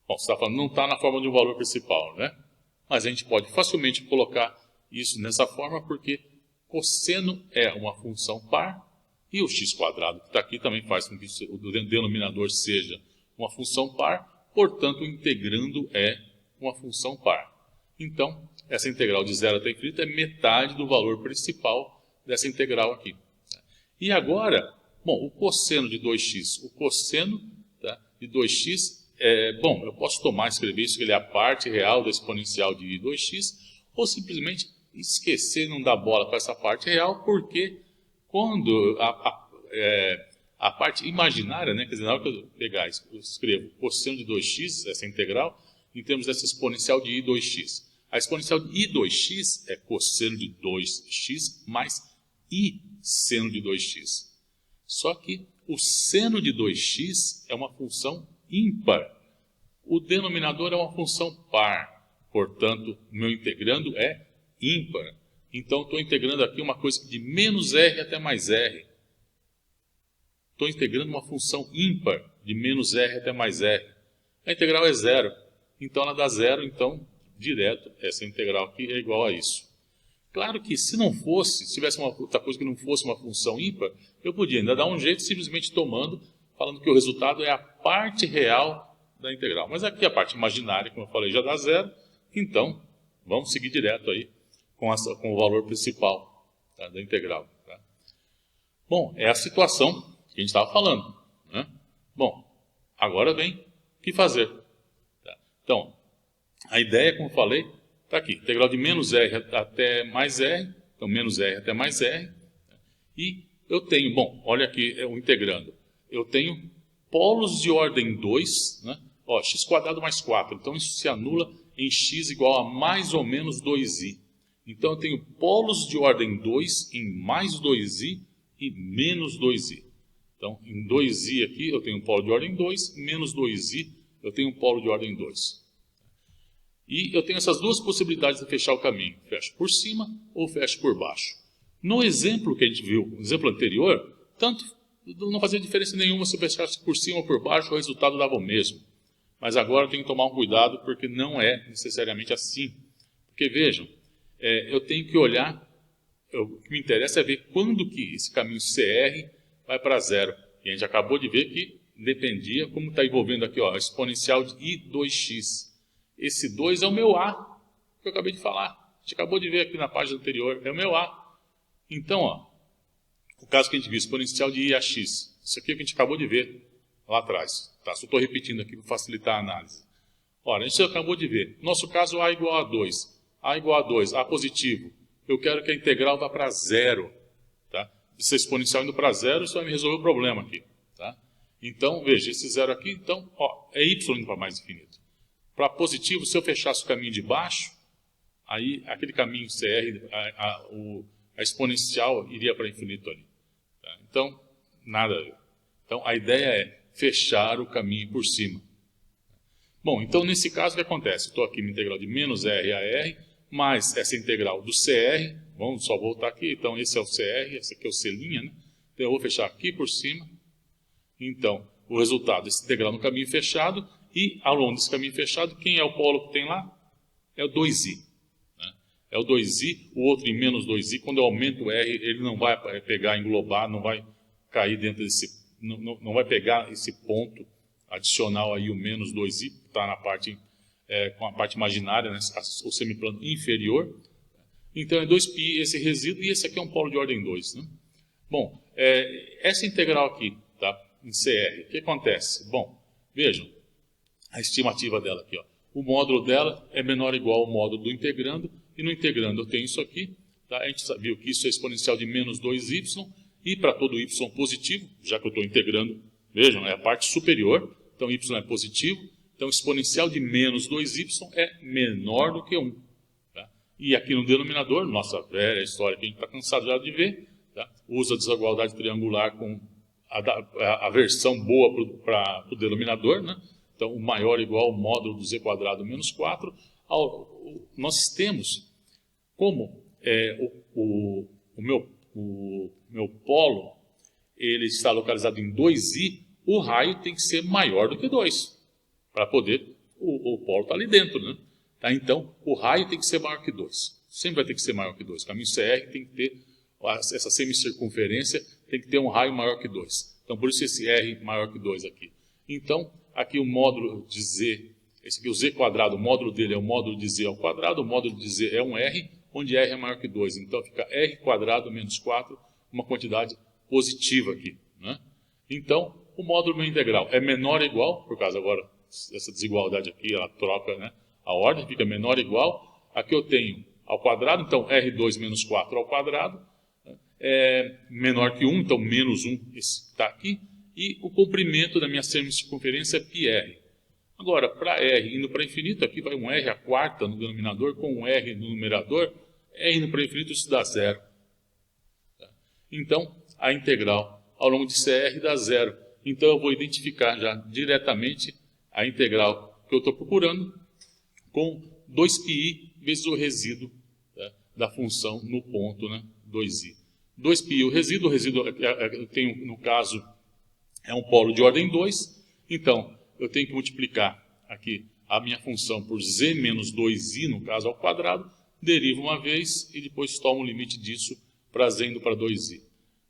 A: Bom, você está falando, não está na forma de um valor principal, né? Mas a gente pode facilmente colocar isso nessa forma, porque cosseno é uma função par, e o x² que está aqui também faz com que o denominador seja uma função par, portanto, o integrando é uma função par. Então, essa integral de 0 até infinito é metade do valor principal dessa integral aqui. E agora, bom, o cosseno de 2x, o cosseno, tá, de 2x, bom, eu posso escrever isso, que ele é a parte real da exponencial de 2x, ou simplesmente esquecer, não dar bola para essa parte real, porque quando a parte imaginária, né, quer dizer, na hora que eu pegar, eu escrevo cosseno de 2x, essa integral, em termos dessa exponencial de i2x. A exponencial de i2x é cosseno de 2x mais i seno de 2x. Só que o seno de 2x é uma função ímpar. O denominador é uma função par. Portanto, o meu integrando é ímpar. Então, estou integrando aqui uma coisa de menos r até mais r. Estou integrando uma função ímpar de menos r até mais r. A integral é zero. Então, ela dá zero. Então, direto, essa integral aqui é igual a isso. Claro que se não fosse, se tivesse uma outra coisa que não fosse uma função ímpar, eu podia ainda dar um jeito simplesmente falando que o resultado é a parte real da integral. Mas aqui a parte imaginária, como eu falei, já dá zero. Então, vamos seguir direto aí com o valor principal, tá, da integral. Tá? Bom, é a situação que a gente estava falando. Né? Bom, agora vem o que fazer. Tá? Então, a ideia, como eu falei, está aqui. Integral de menos r até mais r. Então, menos r até mais r. E eu tenho, bom, olha aqui, o integrando. Eu tenho polos de ordem 2, né? Ó, x² mais 4. Então, isso se anula em x igual a mais ou menos 2i. Então, eu tenho polos de ordem 2 em mais 2i e menos 2i. Então, em 2i aqui, eu tenho um polo de ordem 2, menos 2i, eu tenho um polo de ordem 2. E eu tenho essas duas possibilidades de fechar o caminho. Fecho por cima ou fecho por baixo. No exemplo que a gente viu, no exemplo anterior, tanto não fazia diferença nenhuma se eu fechasse por cima ou por baixo, o resultado dava o mesmo. Mas agora eu tenho que tomar um cuidado, porque não é necessariamente assim. Porque vejam, eu tenho que olhar, o que me interessa é ver quando que esse caminho CR vai para zero. E a gente acabou de ver que dependia, como está envolvendo aqui, ó, a exponencial de I2x. Esse 2 é o meu A, que eu acabei de falar. A gente acabou de ver aqui na página anterior, é o meu A. Então, ó, o caso que a gente viu, exponencial de I a x. Isso aqui é o que a gente acabou de ver lá atrás. Tá? Só estou repetindo aqui para facilitar a análise. Ora, a gente acabou de ver. Nosso caso, A igual a 2. A igual a 2, A positivo. Eu quero que a integral vá para zero. Tá? Se a exponencial indo para zero, isso vai me resolver o problema aqui. Tá? Então, veja, esse zero aqui, então, ó, é y indo para mais infinito. Para positivo, se eu fechasse o caminho de baixo, aí aquele caminho CR, a exponencial iria para infinito ali. Tá? Então, nada a ver. Então, a ideia é fechar o caminho por cima. Bom, então nesse caso o que acontece? Estou aqui na integral de menos R a R, mais essa integral do CR, vamos só voltar aqui, então esse é o CR, esse aqui é o C', né? Então eu vou fechar aqui por cima. Então, o resultado, esse integral no caminho fechado, e ao longo desse caminho fechado, quem é o polo que tem lá? É o 2i. Né? É o 2i, o outro em menos 2i, quando eu aumento o R, ele não vai pegar, englobar, não vai cair dentro desse, não vai pegar esse ponto adicional aí, o menos 2i, está na parte, com a parte imaginária, né, o semiplano inferior. Então é 2π esse resíduo, e esse aqui é um polo de ordem 2. Né? Bom, essa integral aqui, tá, em CR, o que acontece? Bom, vejam, a estimativa dela aqui, ó. O módulo dela é menor ou igual ao módulo do integrando, e no integrando eu tenho isso aqui, tá? A gente viu que isso é exponencial de menos 2y, e para todo y positivo, já que eu estou integrando, vejam, é a parte superior, então y é positivo, então exponencial de menos 2y é menor do que 1. Tá? E aqui no denominador, nossa velha história que a gente está cansado já de ver, tá? Usa a desigualdade triangular com a versão boa para o denominador, né? Então, o maior igual ao módulo do z² menos 4. Nós temos como o meu polo ele está localizado em 2i, o raio tem que ser maior do que 2, para poder, o polo está ali dentro, né? Tá? Então, o raio tem que ser maior que 2. Sempre vai ter que ser maior que 2. O caminho CR tem que ter, essa semicircunferência tem que ter um raio maior que 2. Então, por isso esse R maior que 2 aqui. Então, aqui o módulo de Z, esse aqui o z², o módulo dele é o módulo de Z ao quadrado, o módulo de Z é um R, onde R é maior que 2. Então, fica R² menos 4, uma quantidade positiva aqui. Né? Então, o módulo meu integral é menor ou igual, por causa agora dessa desigualdade aqui, ela troca, né, a ordem, fica menor ou igual. Aqui eu tenho ao quadrado, então R2 menos 4 ao quadrado, é menor que 1, então menos 1 está aqui. E o comprimento da minha semicircunferência é πr. Agora, para r indo para infinito, aqui vai um r à quarta no denominador com um r no numerador, r indo para infinito isso dá zero. Então, a integral ao longo de CR dá zero. Então, eu vou identificar já diretamente a integral que eu estou procurando com 2πi vezes o resíduo, tá, da função no ponto, né, 2i. 2πi o resíduo eu tenho, no caso, é um polo de ordem 2, então eu tenho que multiplicar aqui a minha função por z menos 2i, no caso, ao quadrado, derivo uma vez e depois tomo o limite disso para z indo para 2i.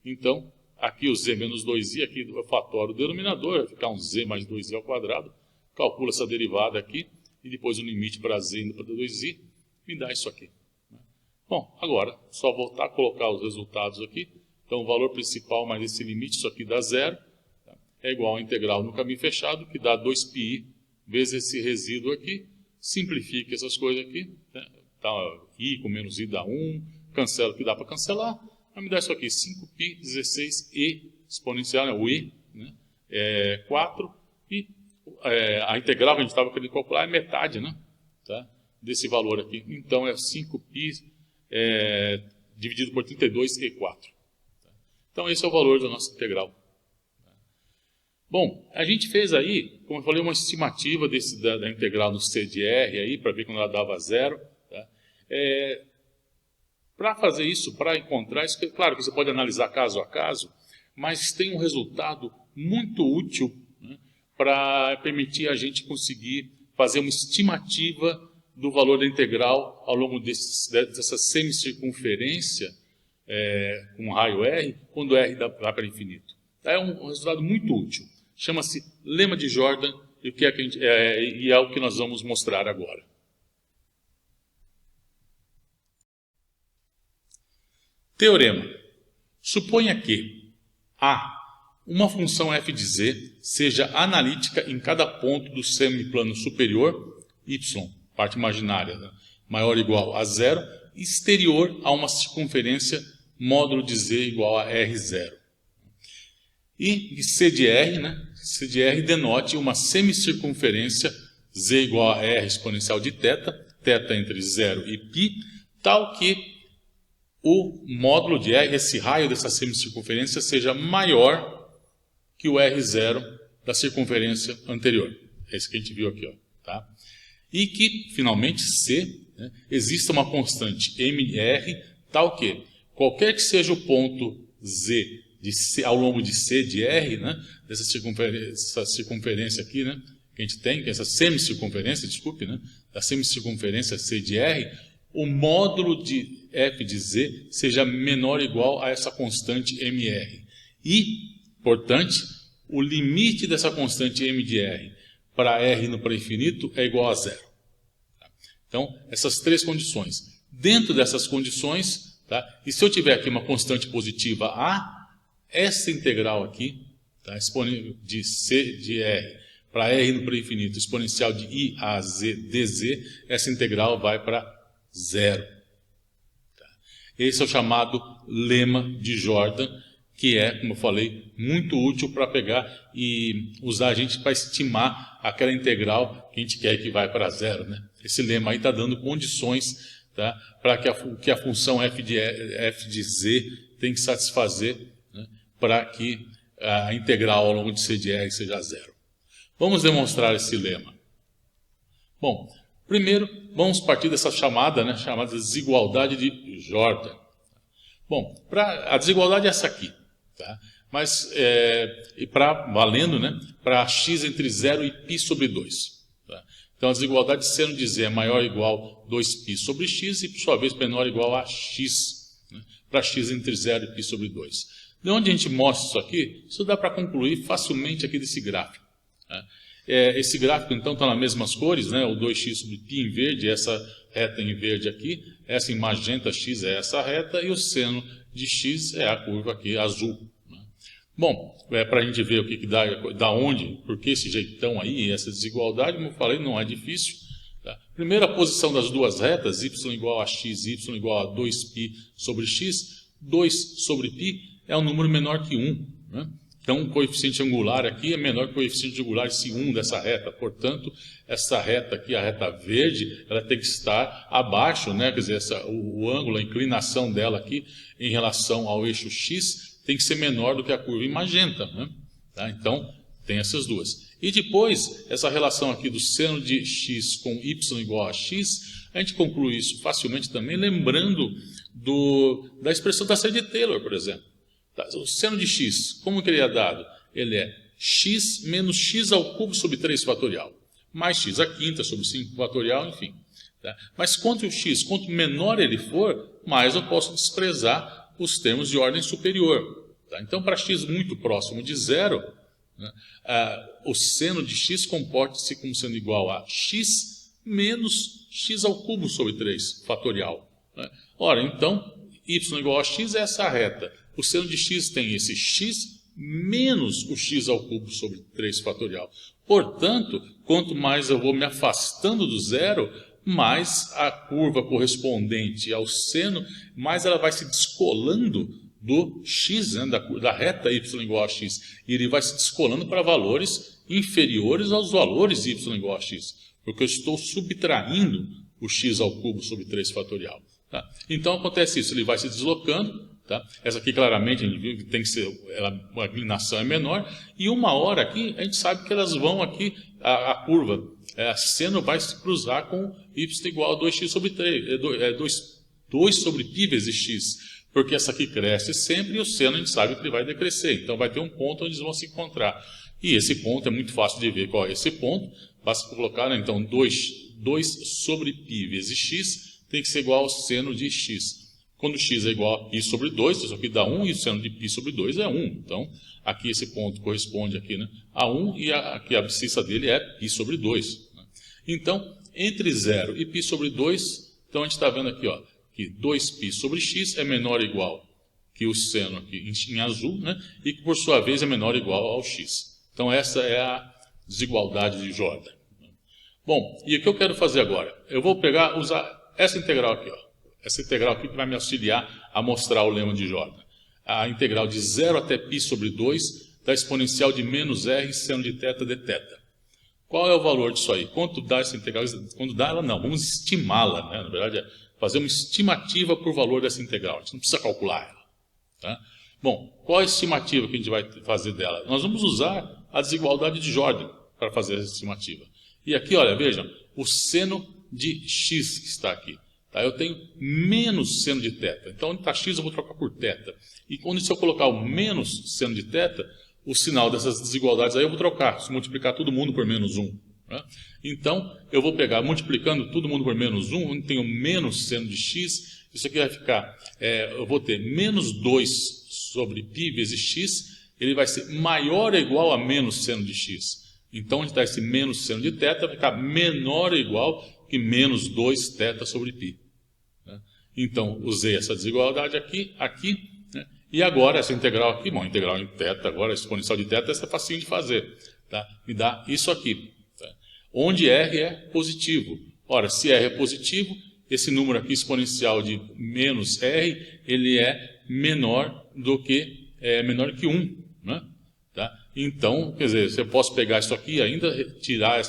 A: Então, aqui o z menos 2i, aqui eu fatório o denominador, vai ficar um z mais 2i ao quadrado, calculo essa derivada aqui e depois o limite para z indo para 2i, me dá isso aqui. Bom, agora, só voltar a colocar os resultados aqui. Então, o valor principal mais esse limite, isso aqui dá zero. É igual a integral no caminho fechado, que dá 2πi vezes esse resíduo aqui. Simplifique essas coisas aqui. Né? Tá, i com menos i dá 1. Cancela o que dá para cancelar. vai me dar isso aqui, 5π 16e exponencial, né, o e, né, 4, e a integral que a gente estava querendo calcular é metade, né, tá, desse valor aqui. Então, é 5π dividido por 32e4. Tá? Então, esse é o valor da nossa integral. Bom, a gente fez aí, como eu falei, uma estimativa da integral no C de R, aí, para ver quando ela dava zero. Tá? Para fazer isso, para encontrar isso, claro que você pode analisar caso a caso, mas tem um resultado muito útil, né, para permitir a gente conseguir fazer uma estimativa do valor da integral ao longo dessa semicircunferência com raio R, quando R vai para infinito. É um resultado muito útil. Chama-se lema de Jordan e é o que nós vamos mostrar agora. Teorema. Suponha que A, uma função f de z, seja analítica em cada ponto do semiplano superior, y, parte imaginária, né, maior ou igual a zero, exterior a uma circunferência módulo de z igual a R0. E C de R, né, C de R denote uma semicircunferência z igual a R exponencial de θ entre 0 e π, tal que o módulo de R, esse raio dessa semicircunferência, seja maior que o R0 da circunferência anterior. Esse que a gente viu aqui. Ó, tá? E que, finalmente, C, né, exista uma constante MR, tal que qualquer que seja o ponto Z de C, ao longo de C de R, né, dessa circunferência aqui, né, que a gente tem, que é essa semicircunferência, desculpe, né, da semicircunferência C de R, o módulo de f de z seja menor ou igual a essa constante mr. E, portanto, o limite dessa constante m de r para r no para infinito é igual a zero. Então, essas três condições. Dentro dessas condições, tá, e se eu tiver aqui uma constante positiva a, essa integral aqui, tá, de c de r para r no para infinito, exponencial de i a z dz, essa integral vai para zero. Esse é o chamado lema de Jordan, que é, como eu falei, muito útil para pegar e usar a gente para estimar aquela integral que a gente quer que vai para zero. Né? Esse lema aí está dando condições, tá, para que a função f de z tem que satisfazer, né, para que a integral ao longo de c de r seja zero. Vamos demonstrar esse lema. Bom, primeiro, vamos partir dessa chamada, né, chamada desigualdade de Jordan. Bom, a desigualdade é essa aqui, tá? Mas, valendo, né, para x entre 0 e π sobre 2. Tá? Então, a desigualdade seno de z é maior ou igual a 2π sobre x e, por sua vez, menor ou igual a x, né, para x entre 0 e π sobre 2. De onde a gente mostra isso aqui? Isso dá para concluir facilmente aqui desse gráfico. Tá? Esse gráfico, então, está nas mesmas cores, né? O 2x sobre π em verde, essa reta em verde aqui, essa em magenta x é essa reta, e o seno de x é a curva aqui azul. Né? Bom, para a gente ver o que dá onde, por que esse jeitão aí, essa desigualdade, como eu falei, não é difícil. Tá? Primeira posição das duas retas, y igual a x, y igual a 2π sobre x, 2 sobre π é um número menor que 1. Né? Então, o coeficiente angular aqui é menor que o coeficiente angular C1 dessa reta. Portanto, essa reta aqui, a reta verde, ela tem que estar abaixo, né? Quer dizer, o ângulo, a inclinação dela aqui em relação ao eixo X tem que ser menor do que a curva em magenta. Né? Tá? Então, tem essas duas. E depois, essa relação aqui do seno de x com y igual a x, a gente conclui isso facilmente também, lembrando da expressão da série de Taylor, por exemplo. O seno de x, como que ele é dado? Ele é x menos x ao cubo sobre 3 fatorial, mais x à quinta sobre 5 fatorial, enfim. Tá? Mas quanto menor ele for, mais eu posso desprezar os termos de ordem superior. Tá? Então, para x muito próximo de zero, né, o seno de x comporta-se como sendo igual a x menos x ao cubo sobre 3 fatorial. Né? Ora, então, y igual a x é essa reta. O seno de x tem esse x menos o x ao cubo sobre 3 fatorial. Portanto, quanto mais eu vou me afastando do zero, mais a curva correspondente ao seno, mais ela vai se descolando do x, né, da reta y igual a x. E ele vai se descolando para valores inferiores aos valores y igual a x. Porque eu estou subtraindo o x ao cubo sobre 3 fatorial. Tá? Então acontece isso, ele vai se deslocando. Tá? Essa aqui claramente a gente viu que tem que ser, a inclinação é menor. E uma hora aqui, a gente sabe que elas vão aqui, a curva, a seno vai se cruzar com y igual a 2x sobre 3, 2 sobre π vezes x. Porque essa aqui cresce sempre e o seno a gente sabe que ele vai decrescer. Então vai ter um ponto onde eles vão se encontrar. E esse ponto é muito fácil de ver qual é esse ponto. Basta colocar, né, então 2 sobre π vezes x tem que ser igual ao seno de x. Quando x é igual a π sobre 2, isso aqui dá 1 e o seno de π sobre 2 é 1. Então aqui esse ponto corresponde aqui, né, a 1 e aqui a abscissa dele é π sobre 2. Né? Então entre 0 e π sobre 2, então a gente está vendo aqui, ó, que 2π sobre x é menor ou igual que o seno aqui em azul, né? E que por sua vez é menor ou igual ao x. Então essa é a desigualdade de Jordan. Bom, e o que eu quero fazer agora? Eu vou usar essa integral aqui, ó. Essa integral aqui que vai me auxiliar a mostrar o lema de Jordan. A integral de 0 até π sobre 2 da exponencial de menos r seno de θ de θ. Qual é o valor disso aí? Quanto dá essa integral? Quando dá ela não, vamos estimá-la, né? Na verdade é fazer uma estimativa por valor dessa integral. A gente não precisa calcular ela. Tá? Bom, qual é a estimativa que a gente vai fazer dela? Nós vamos usar a desigualdade de Jordan para fazer essa estimativa. E aqui, olha, vejam, o seno de x que está aqui. Tá? Eu tenho menos seno de θ. Então, onde está x eu vou trocar por θ. E quando se eu colocar o menos seno de θ, o sinal dessas desigualdades aí eu vou trocar, se multiplicar todo mundo por menos 1. Né? Então, eu vou pegar, multiplicando todo mundo por menos 1, onde tenho menos seno de x, isso aqui vai ficar, eu vou ter menos 2 sobre π vezes x, ele vai ser maior ou igual a menos seno de x. Então, onde está esse menos seno de θ, vai ficar menor ou igual que menos 2θ sobre π. Né? Então, usei essa desigualdade aqui, né? E agora essa integral aqui, bom, integral em θ, agora a exponencial de θ, essa é facinho de fazer. Tá? Me dá isso aqui. Onde R é positivo. Ora, se R é positivo, esse número aqui exponencial de menos R, ele é menor que 1. Né? Tá? Então, quer dizer, eu posso pegar isso aqui e ainda tirar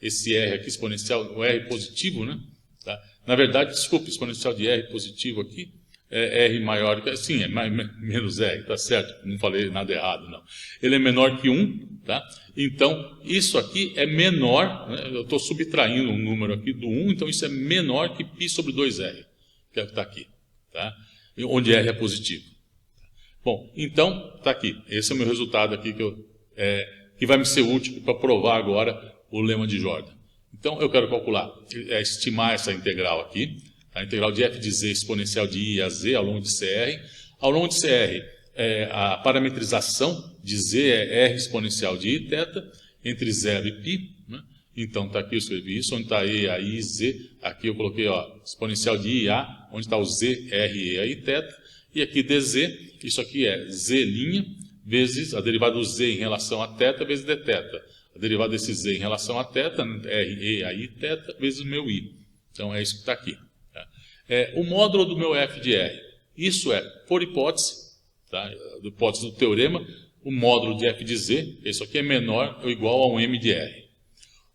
A: esse R aqui exponencial, o R positivo, né? Tá? Na verdade, desculpe, exponencial de R positivo aqui, é R maior que... Sim, é menos R, tá certo? Não falei nada errado, não. Ele é menor que 1, tá? Então, isso aqui é menor, né? Eu estou subtraindo um número aqui do 1, então isso é menor que π sobre 2R, que é o que está aqui, tá? Onde R é positivo. Bom, então, está aqui. Esse é o meu resultado aqui que vai me ser útil para provar agora o lema de Jordan. Então, eu quero calcular, estimar essa integral aqui, a integral de f de z exponencial de i a z ao longo de CR. Ao longo de CR, a parametrização de z é r exponencial de i θ, entre 0 e π. Né? Então, está aqui, eu escrevi isso, onde está e, a, i, z. Aqui eu coloquei, ó, exponencial de i, a, onde está o z, r, e, a, i, θ. E aqui dz, isso aqui é z' vezes a derivada do z em relação a θ vezes dθ. A derivada desse z em relação a θ, r, e, a, i, θ, vezes o meu i. Então, é isso que está aqui. O módulo do meu f de r, isso é, por hipótese, tá? Hipótese do teorema, o módulo de f de z, isso aqui é menor ou igual a um m de r.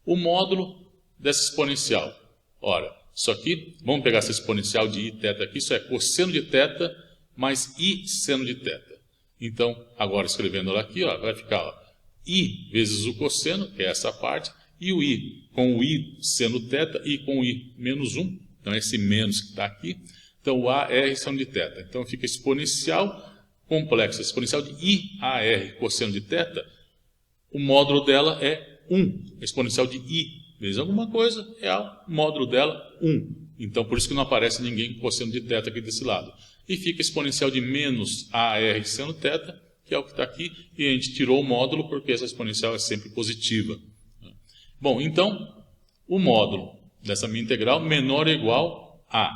A: O módulo dessa exponencial, ora, isso aqui, vamos pegar essa exponencial de i θ aqui, isso é cosseno de θ mais i seno de θ. Então, agora escrevendo ela aqui, ó, vai ficar ó, i vezes o cosseno, que é essa parte, e o i com o i seno θ, i com o i menos 1. Então, esse menos que está aqui. Então, o a r seno de θ. Então, fica exponencial complexa, exponencial de i a r cosseno de θ. O módulo dela é 1. Exponencial de i vezes alguma coisa é o módulo dela 1. Então, por isso que não aparece ninguém com cosseno de θ aqui desse lado. E fica exponencial de menos a r seno θ, que é o que está aqui. E a gente tirou o módulo porque essa exponencial é sempre positiva. Bom, então, o módulo dessa minha integral menor ou igual a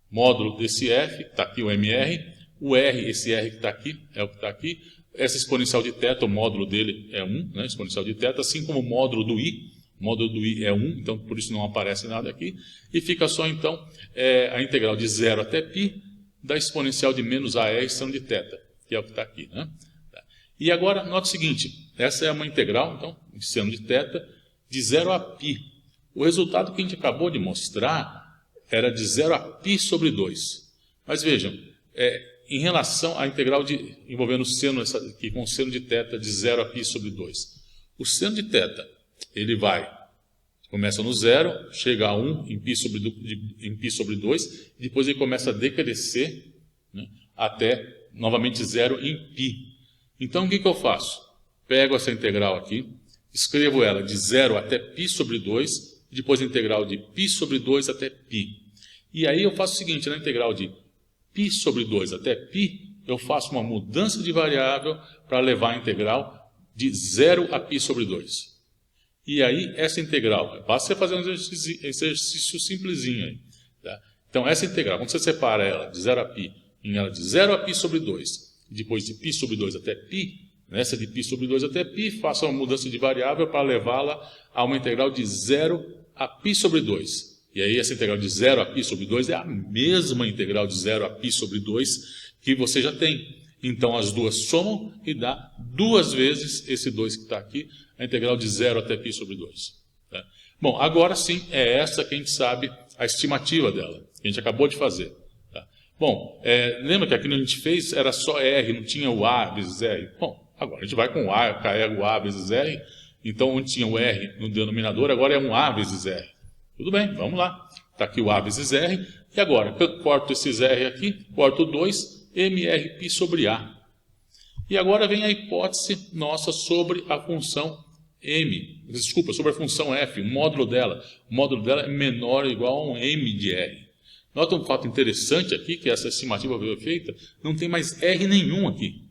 A: módulo desse f, está aqui o mr, o r, esse r que está aqui, é o que está aqui, essa exponencial de θ, o módulo dele é 1, né, exponencial de θ, assim como o módulo do i é 1, então por isso não aparece nada aqui, e fica só então a integral de 0 até π da exponencial de menos AR seno de θ, que é o que está aqui, né? E agora, note o seguinte, essa é uma integral, então, de seno de θ, de 0 a π. O resultado que a gente acabou de mostrar era de 0 a π sobre 2. Mas vejam, em relação à integral envolvendo o seno, essa aqui, com o seno de θ de 0 a π sobre 2. O seno de θ, ele começa no 0, chega a 1 em π sobre 2, e depois ele começa a decrescer, né, até novamente 0 em π. Então o que eu faço? Pego essa integral aqui, escrevo ela de 0 até π sobre 2, depois a integral de π sobre 2 até π. E aí eu faço o seguinte, na integral de π sobre 2 até π, eu faço uma mudança de variável para levar a integral de 0 a π sobre 2. E aí essa integral, basta você fazer um exercício simplesinho aí. Tá? Então essa integral, quando você separa ela de 0 a π, em ela de 0 a π sobre 2, e depois de π sobre 2 até π, nessa de π sobre 2 até π, faça uma mudança de variável para levá-la a uma integral de 0 a π sobre 2. E aí essa integral de 0 a π sobre 2 é a mesma integral de 0 a π sobre 2 que você já tem. Então as duas somam e dá duas vezes esse 2 que está aqui, a integral de 0 até π sobre 2. Tá? Bom, agora sim, é essa que a gente sabe a estimativa dela, que a gente acabou de fazer. Tá? Bom, lembra que aqui a gente fez, era só R, não tinha o A vezes R? Bom, agora a gente vai com o A, carrega o A vezes R, então onde tinha o R no denominador, agora é um A vezes R. Tudo bem, vamos lá. Está aqui o A vezes R, e agora, eu corto esses R aqui, corto 2, MRπ sobre A. E agora vem a hipótese nossa sobre a função sobre a função f, o módulo dela. O módulo dela é menor ou igual a um m de r. Nota um fato interessante aqui, que essa estimativa foi feita, não tem mais r nenhum aqui.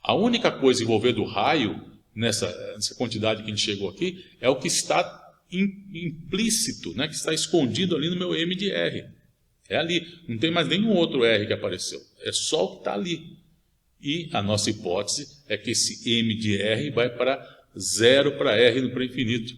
A: A única coisa envolvendo o raio, nessa quantidade que a gente chegou aqui, é o que está implícito, né, que está escondido ali no meu m de r. É ali, não tem mais nenhum outro r que apareceu, é só o que está ali. E a nossa hipótese é que esse m de r vai para 0 para r no pré-infinito.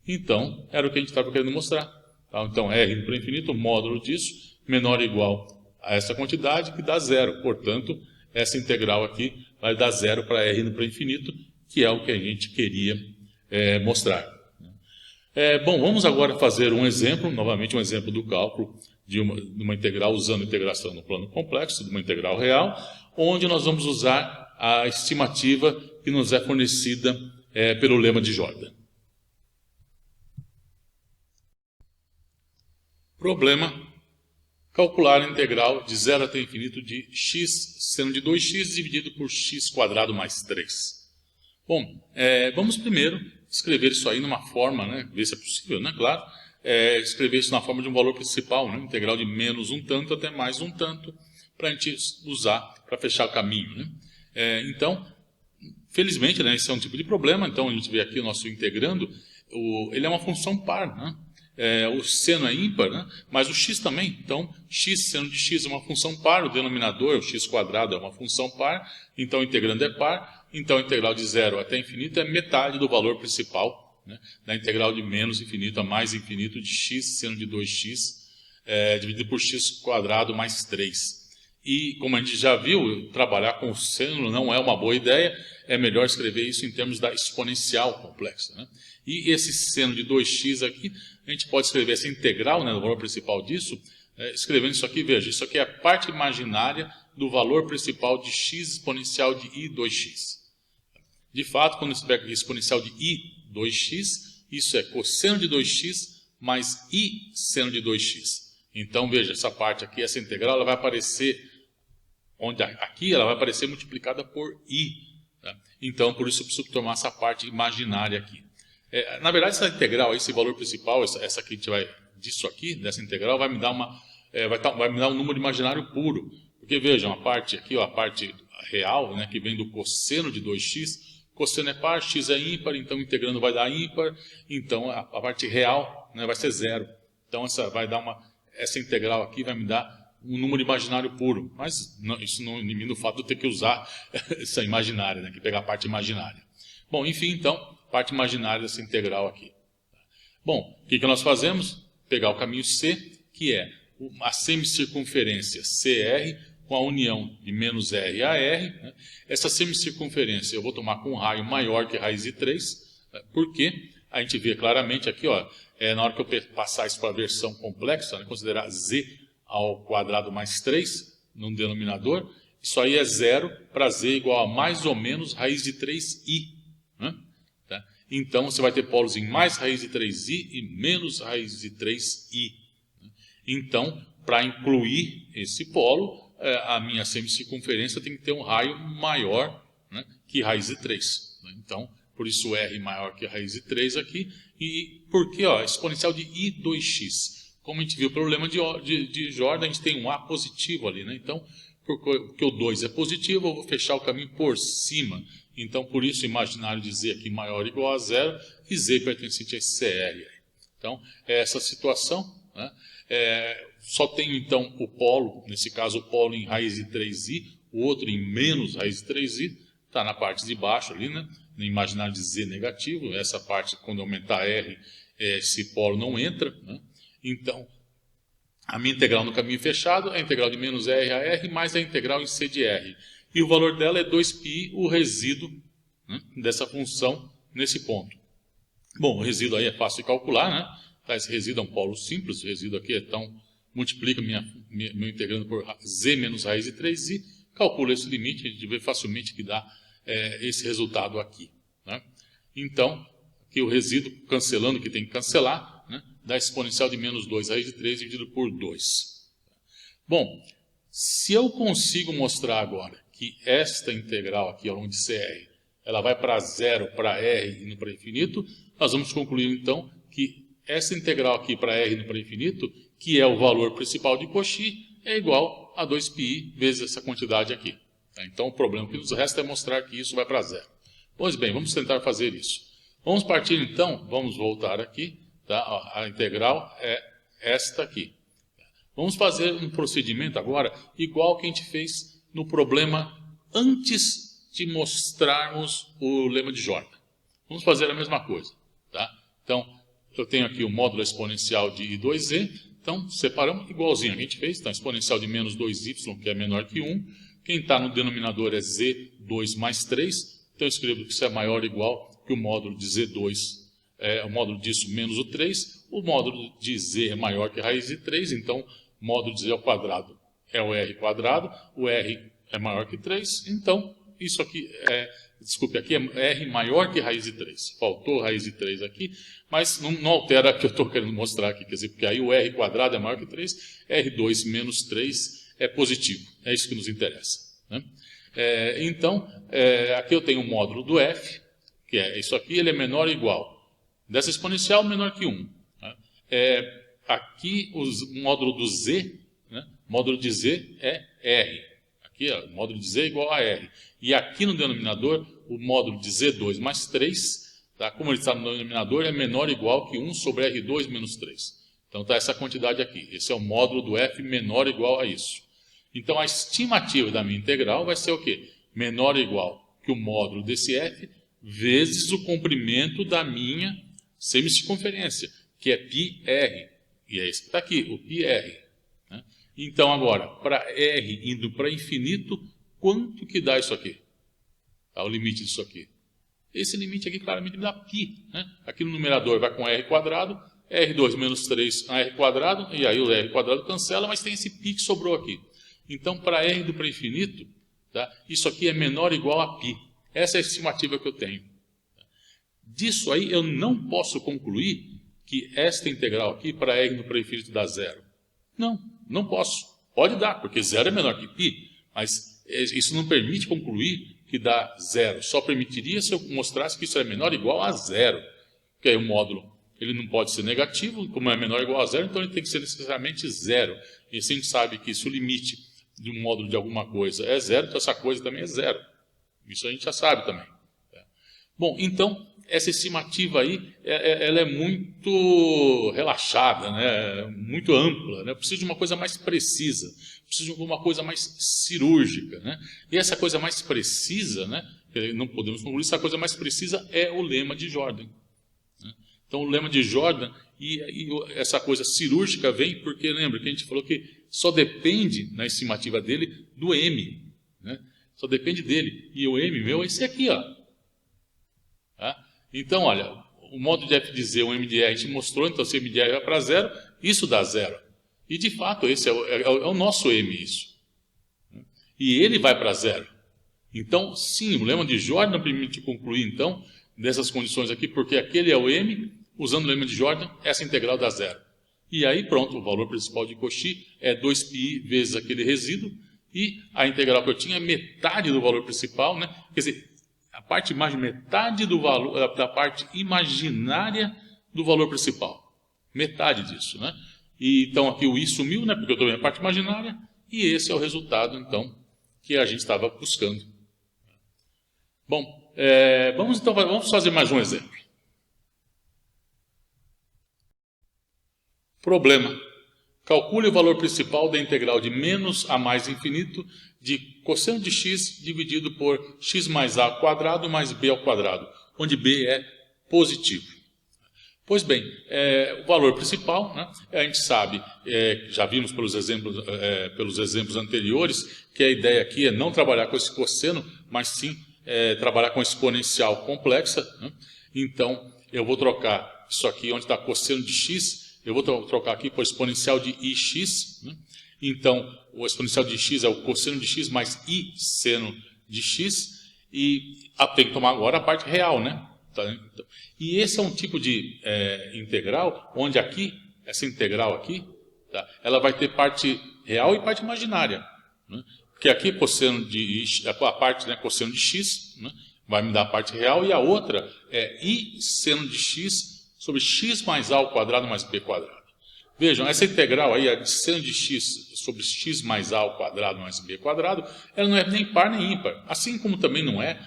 A: Então, era o que a gente estava querendo mostrar. Tá? Então, r no pré-infinito, o módulo disso, menor ou igual a essa quantidade, que dá 0. Portanto, essa integral aqui vai dar 0 para r no pré-infinito, que é o que a gente queria mostrar. Bom, vamos agora fazer um exemplo, novamente um exemplo do cálculo de uma integral usando integração no plano complexo, de uma integral real, onde nós vamos usar a estimativa que nos é fornecida pelo lema de Jordan. Problema: calcular a integral de 0 até infinito de x seno de 2x dividido por x quadrado mais 3. Bom, vamos primeiro escrever isso aí numa forma, né, ver se é possível, né, claro, escrever isso na forma de um valor principal, né, integral de menos um tanto até mais um tanto, para a gente usar para fechar o caminho. Né? Então, felizmente, né, esse é um tipo de problema, então a gente vê aqui o nosso integrando, ele é uma função par, né? O seno é ímpar, né? Mas o x também, então x seno de x é uma função par, o denominador, o x quadrado, é uma função par, então o integrando é par, então a integral de 0 até infinito é metade do valor principal, né, da integral de menos infinito a mais infinito de x seno de 2x dividido por x quadrado mais 3. E, como a gente já viu, trabalhar com o seno não é uma boa ideia, é melhor escrever isso em termos da exponencial complexa. Né? E esse seno de 2x aqui, a gente pode escrever essa integral, né, do valor principal disso, escrevendo isso aqui, veja, isso aqui é a parte imaginária do valor principal de x exponencial de i 2x. De fato, quando você pega exponencial de i 2x, isso é cosseno de 2x mais i seno de 2x. Então, veja, essa parte aqui, essa integral, ela vai aparecer, aqui ela vai aparecer multiplicada por i. Tá? Então, por isso eu preciso tomar essa parte imaginária aqui. Na verdade, essa integral, esse valor principal, essa que a gente vai, disso aqui, dessa integral, vai me dar vai me dar um número imaginário puro. Porque, vejam, a parte aqui, ó, a parte real, né, que vem do cosseno de 2x, cosseno é par, x é ímpar, então integrando vai dar ímpar, então a parte real, né, vai ser 0. Então essa integral aqui vai me dar um número imaginário puro, mas isso não elimina o fato de eu ter que usar essa imaginária, né, que pegar a parte imaginária. Bom, enfim, então, parte imaginária dessa integral aqui. Bom, o que nós fazemos? Pegar o caminho C, que é a semicircunferência CR com a união de menos R a R. Né? Essa semicircunferência eu vou tomar com um raio maior que raiz de 3, né? Porque a gente vê claramente aqui, ó, na hora que eu passar isso para a versão complexa, né, considerar z ao quadrado mais 3 no denominador, isso aí é zero para z igual a mais ou menos raiz de 3i. Né? Tá? Então, você vai ter polos em mais raiz de 3i e menos raiz de 3i. Né? Então, para incluir esse polo, a minha semicircunferência tem que ter um raio maior, né, que raiz de 3. Né? Então, por isso R maior que raiz de 3 aqui. E por que? Exponencial de I2x. Como a gente viu o problema de Jordan, a gente tem um A positivo ali. Né? Então, porque o 2 é positivo, eu vou fechar o caminho por cima. Então, por isso, o imaginário de Z aqui maior ou igual a 0 e Z pertencente a esse CR. Então, é essa situação. Né? Só tenho, então, o polo, nesse caso, o polo em raiz de 3i, o outro em menos raiz de 3i, está na parte de baixo ali, né? No imaginário de Z negativo. Essa parte, quando aumentar R, esse polo não entra. Né? Então, a minha integral no caminho fechado é a integral de menos R a R mais a integral em C de R. E o valor dela é 2π, o resíduo, né, dessa função nesse ponto. Bom, o resíduo aí é fácil de calcular, né? Tá, esse resíduo é um polo simples, o resíduo aqui é tão... Multiplica meu integrando por z menos raiz de 3i, calcula esse limite, a gente vê facilmente que dá esse resultado aqui. Né? Então, aqui o resíduo, cancelando o que tem que cancelar, né, dá exponencial de menos 2 raiz de 3 dividido por 2. Bom, se eu consigo mostrar agora que esta integral aqui ao longo de CR, ela vai para 0, para R indo para infinito, nós vamos concluir então que essa integral aqui para R indo para infinito, que é o valor principal de Cauchy, é igual a 2πi vezes essa quantidade aqui. Então o problema que nos resta é mostrar que isso vai para 0. Pois bem, vamos tentar fazer isso. Vamos partir então, vamos voltar aqui, tá? A integral é esta aqui. Vamos fazer um procedimento agora igual que a gente fez no problema antes de mostrarmos o lema de Jordan. Vamos fazer a mesma coisa. Tá? Então, eu tenho aqui o módulo exponencial de I2z, então separamos igualzinho a gente fez, então exponencial de menos 2y, que é menor que 1, quem está no denominador é z2 mais 3, então eu escrevo que isso é maior ou igual que o módulo de z2, o módulo disso menos o 3, o módulo de z é maior que a raiz de 3, então o módulo de z ao quadrado é o r quadrado, o r é maior que 3, então isso aqui aqui é r maior que raiz de 3. Faltou raiz de 3 aqui, mas não altera o que eu estou querendo mostrar aqui. Quer dizer, porque aí o r quadrado é maior que 3, r2 menos 3 é positivo. É isso que nos interessa. Né? Então, aqui eu tenho o módulo do f, que é isso aqui, ele é menor ou igual. Dessa exponencial, menor que 1. Né? Aqui o módulo do z, né? O módulo de z é r. Aqui, o módulo de z é igual a r. E aqui no denominador, o módulo de z2 mais 3, tá? Como ele está no denominador, é menor ou igual que 1 sobre r2 menos 3. Então está essa quantidade aqui. Esse é o módulo do f menor ou igual a isso. Então a estimativa da minha integral vai ser o quê? Menor ou igual que o módulo desse f vezes o comprimento da minha semicircunferência, que é πr. E é esse que está aqui, o πr. Né? Então agora, para r indo para infinito, quanto que dá isso aqui? Tá, o limite disso aqui. Esse limite aqui claramente dá π. Né? Aqui no numerador vai com r quadrado, r2 menos 3 a r quadrado, e aí o r quadrado cancela, mas tem esse π que sobrou aqui. Então, para r indo para infinito, tá, isso aqui é menor ou igual a π. Essa é a estimativa que eu tenho. Disso aí, eu não posso concluir que esta integral aqui, para r indo para infinito, dá zero. Não posso. Pode dar, porque zero é menor que π, mas isso não permite concluir que dá zero. Só permitiria se eu mostrasse que isso é menor ou igual a zero. Porque aí o módulo ele não pode ser negativo, como é menor ou igual a zero, então ele tem que ser necessariamente zero. E se a gente sabe que se o limite de um módulo de alguma coisa é zero, então essa coisa também é zero. Isso a gente já sabe também. Bom, então, essa estimativa aí, ela é muito relaxada, né? Muito ampla. Né? Eu preciso de uma coisa mais precisa, preciso de uma coisa mais cirúrgica. Né? E essa coisa mais precisa, né? Não podemos concluir, essa coisa mais precisa é o lema de Jordan. Né? Então, o lema de Jordan e essa coisa cirúrgica vem porque, lembra que a gente falou que só depende, na estimativa dele, do M. Né? Só depende dele. E o M meu é esse aqui, ó. Tá? Então, olha, o modo de f de z, o m de r, a gente mostrou, então se o m de r vai para zero, isso dá zero. E, de fato, esse é o nosso m, isso. E ele vai para zero. Então, sim, o lema de Jordan permite concluir, então, dessas condições aqui, porque aquele é o m, usando o lema de Jordan, essa integral dá zero. E aí, pronto, o valor principal de Cauchy é 2πi vezes aquele resíduo, e a integral que eu tinha é metade do valor principal, né? Quer dizer, a parte metade do valor, da parte imaginária do valor principal. Metade disso, né? E, então, aqui o i sumiu, né? Porque eu estou vendo a parte imaginária, e esse é o resultado, então, que a gente estava buscando. Bom, vamos fazer mais um exemplo. Problema. Calcule o valor principal da integral de menos a mais infinito de cosseno de x dividido por x mais a ao quadrado mais b ao quadrado, onde b é positivo. Pois bem, o valor principal, né, a gente sabe, já vimos pelos exemplos anteriores, que a ideia aqui é não trabalhar com esse cosseno, mas sim trabalhar com exponencial complexa. Né? Então, eu vou trocar isso aqui, onde está cosseno de x, eu vou trocar aqui por exponencial de ix. Né? Então, o exponencial de x é o cosseno de x mais i seno de x. E tem que tomar agora a parte real, né? E esse é um tipo de integral, onde aqui, essa integral aqui, tá? Ela vai ter parte real e parte imaginária. Né? Porque aqui cosseno de a parte, né, cosseno de x, né, vai me dar a parte real, e a outra é i seno de x sobre x mais a ao quadrado mais b quadrado. Vejam, essa integral aí, a de seno de x sobre x mais a ao quadrado mais b quadrado, ela não é nem par nem ímpar. Assim como também não é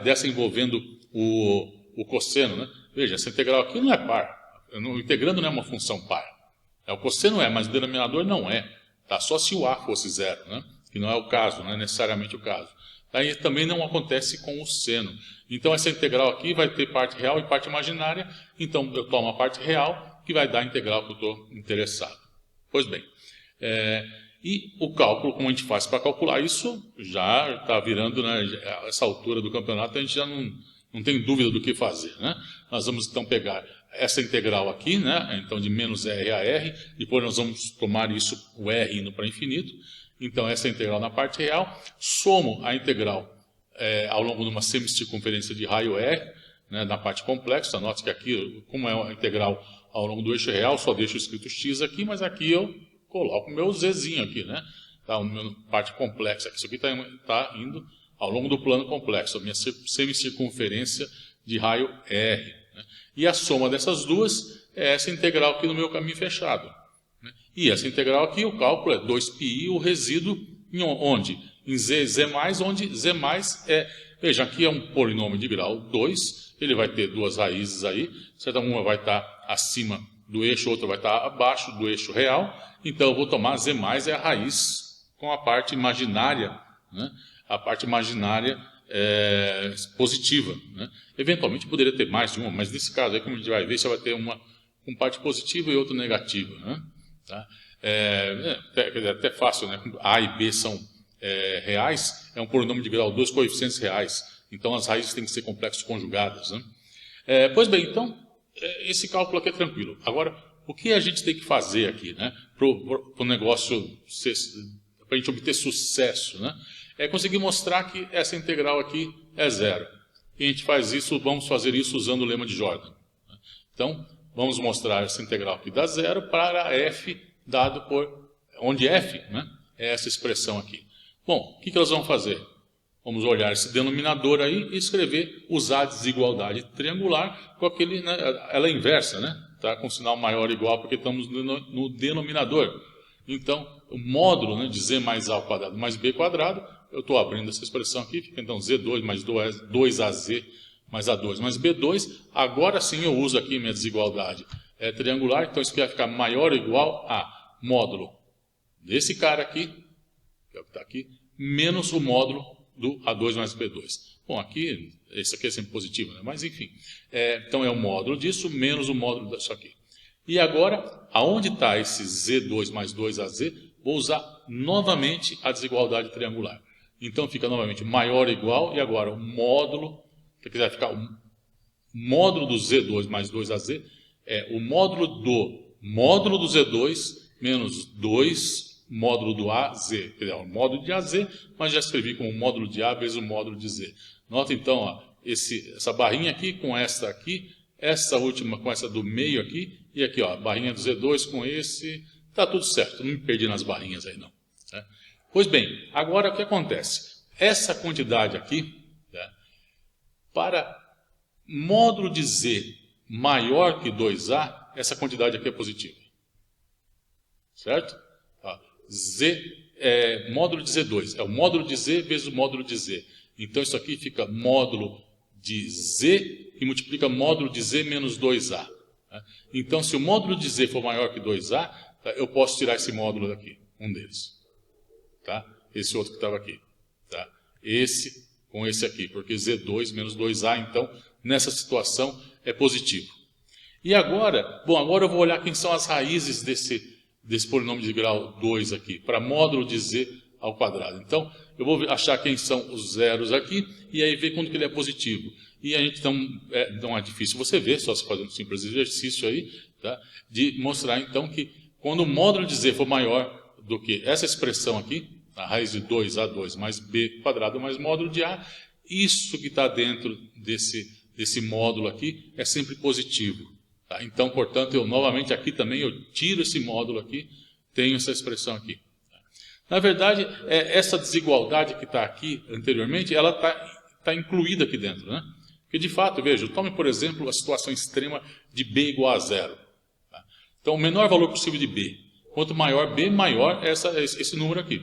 A: dessa envolvendo o cosseno. Né? Veja, essa integral aqui não é par. O integrando não é uma função par. O cosseno é, mas o denominador não é. Tá? Só se o a fosse zero, né? Que não é o caso, não é necessariamente o caso. Aí também não acontece com o seno. Então, essa integral aqui vai ter parte real e parte imaginária. Então, eu tomo a parte real, que vai dar a integral que eu estou interessado. Pois bem, e o cálculo, como a gente faz para calcular isso, já está virando, né, essa altura do campeonato, a gente já não tem dúvida do que fazer. Né? Nós vamos, então, pegar essa integral aqui, né, então de menos r a r, depois nós vamos tomar isso, o r indo para infinito. Então, essa integral na parte real, somo a integral ao longo de uma semicircunferência de raio R, né, na parte complexa. Note que aqui, como é uma integral ao longo do eixo real, só deixo escrito x aqui, mas aqui eu coloco o meu zzinho aqui, né? Tá, a minha parte complexa. Isso aqui está indo ao longo do plano complexo, a minha semicircunferência de raio R. Né? E a soma dessas duas é essa integral aqui no meu caminho fechado. Né? E essa integral aqui, o cálculo é 2πi, o resíduo em onde? Em z mais, onde z mais é... Veja, aqui é um polinômio de grau 2, ele vai ter duas raízes aí, certo? Uma vai estar acima do eixo, outra vai estar abaixo do eixo real, então eu vou tomar z mais é a raiz com a parte imaginária, né? A parte imaginária positiva. Né? Eventualmente poderia ter mais de uma, mas nesse caso aí, como a gente vai ver, você vai ter uma com parte positiva e outra negativa. Né? Tá? Até fácil, né? A e B são reais, é um polinômio de grau 2, coeficientes reais. Então as raízes têm que ser complexos conjugadas. Né? Pois bem, então, esse cálculo aqui é tranquilo. Agora, o que a gente tem que fazer aqui, né? Para o negócio, para a gente obter sucesso, né? É conseguir mostrar que essa integral aqui é zero. E a gente faz isso, vamos fazer isso usando o lema de Jordan. Então, vamos mostrar essa integral aqui dá zero para f dado por... Onde f, né, é essa expressão aqui. Bom, o que nós vamos fazer? Vamos olhar esse denominador aí e escrever, usar a desigualdade triangular com aquele... Né, ela é inversa, né? Tá, com sinal maior ou igual, porque estamos no denominador. Então, o módulo, né, de z mais a ao quadrado mais b quadrado, eu estou abrindo essa expressão aqui, fica então z2 mais 2az mais a2 mais b2. Agora sim eu uso aqui minha desigualdade triangular, então isso aqui vai ficar maior ou igual a módulo desse cara aqui, que é o que está aqui, menos o módulo do a2 mais b2. Bom, aqui, esse aqui é sempre positivo, né? Mas enfim. Então é o módulo disso menos o módulo disso aqui. E agora, aonde está esse Z2 mais 2AZ? Vou usar novamente a desigualdade triangular. Então fica novamente maior ou igual, e agora o módulo, se quiser ficar o módulo do Z2 mais 2AZ, é o módulo do Z2 menos 2 módulo do AZ. Quer dizer, o módulo de AZ, mas já escrevi como módulo de A vezes o módulo de Z. Nota então, ó, essa barrinha aqui com essa aqui, essa última com essa do meio aqui, e aqui, ó, a barrinha do Z2 com esse, está tudo certo, não me perdi nas barrinhas aí não. Né? Pois bem, agora o que acontece? Essa quantidade aqui, né, para módulo de Z maior que 2A, essa quantidade aqui é positiva. Certo? Módulo de Z2, é o módulo de Z vezes o módulo de Z. Então isso aqui fica módulo de Z que multiplica módulo de Z menos 2A. Então, se o módulo de Z for maior que 2A, tá, eu posso tirar esse módulo daqui, um deles. Tá? Esse outro que estava aqui. Tá? Esse com esse aqui, porque Z2 menos 2A, então, nessa situação, é positivo. E agora, bom, agora eu vou olhar quem são as raízes desse polinômio de grau 2 aqui, para módulo de Z ao quadrado. Então, eu vou achar quem são os zeros aqui, e aí ver quando que ele é positivo. E a gente não é difícil você ver, só se fazer um simples exercício aí, tá? De mostrar então que quando o módulo de Z for maior do que essa expressão aqui, a raiz de 2A2 mais B quadrado mais módulo de A, isso que está dentro desse módulo aqui é sempre positivo. Tá? Então, portanto, novamente aqui também eu tiro esse módulo aqui, tenho essa expressão aqui. Na verdade, essa desigualdade que está aqui anteriormente, ela está incluída aqui dentro, né? Porque, de fato, veja, tome, por exemplo, a situação extrema de B igual a zero. Tá? Então, o menor valor possível de B. Quanto maior B, maior esse número aqui.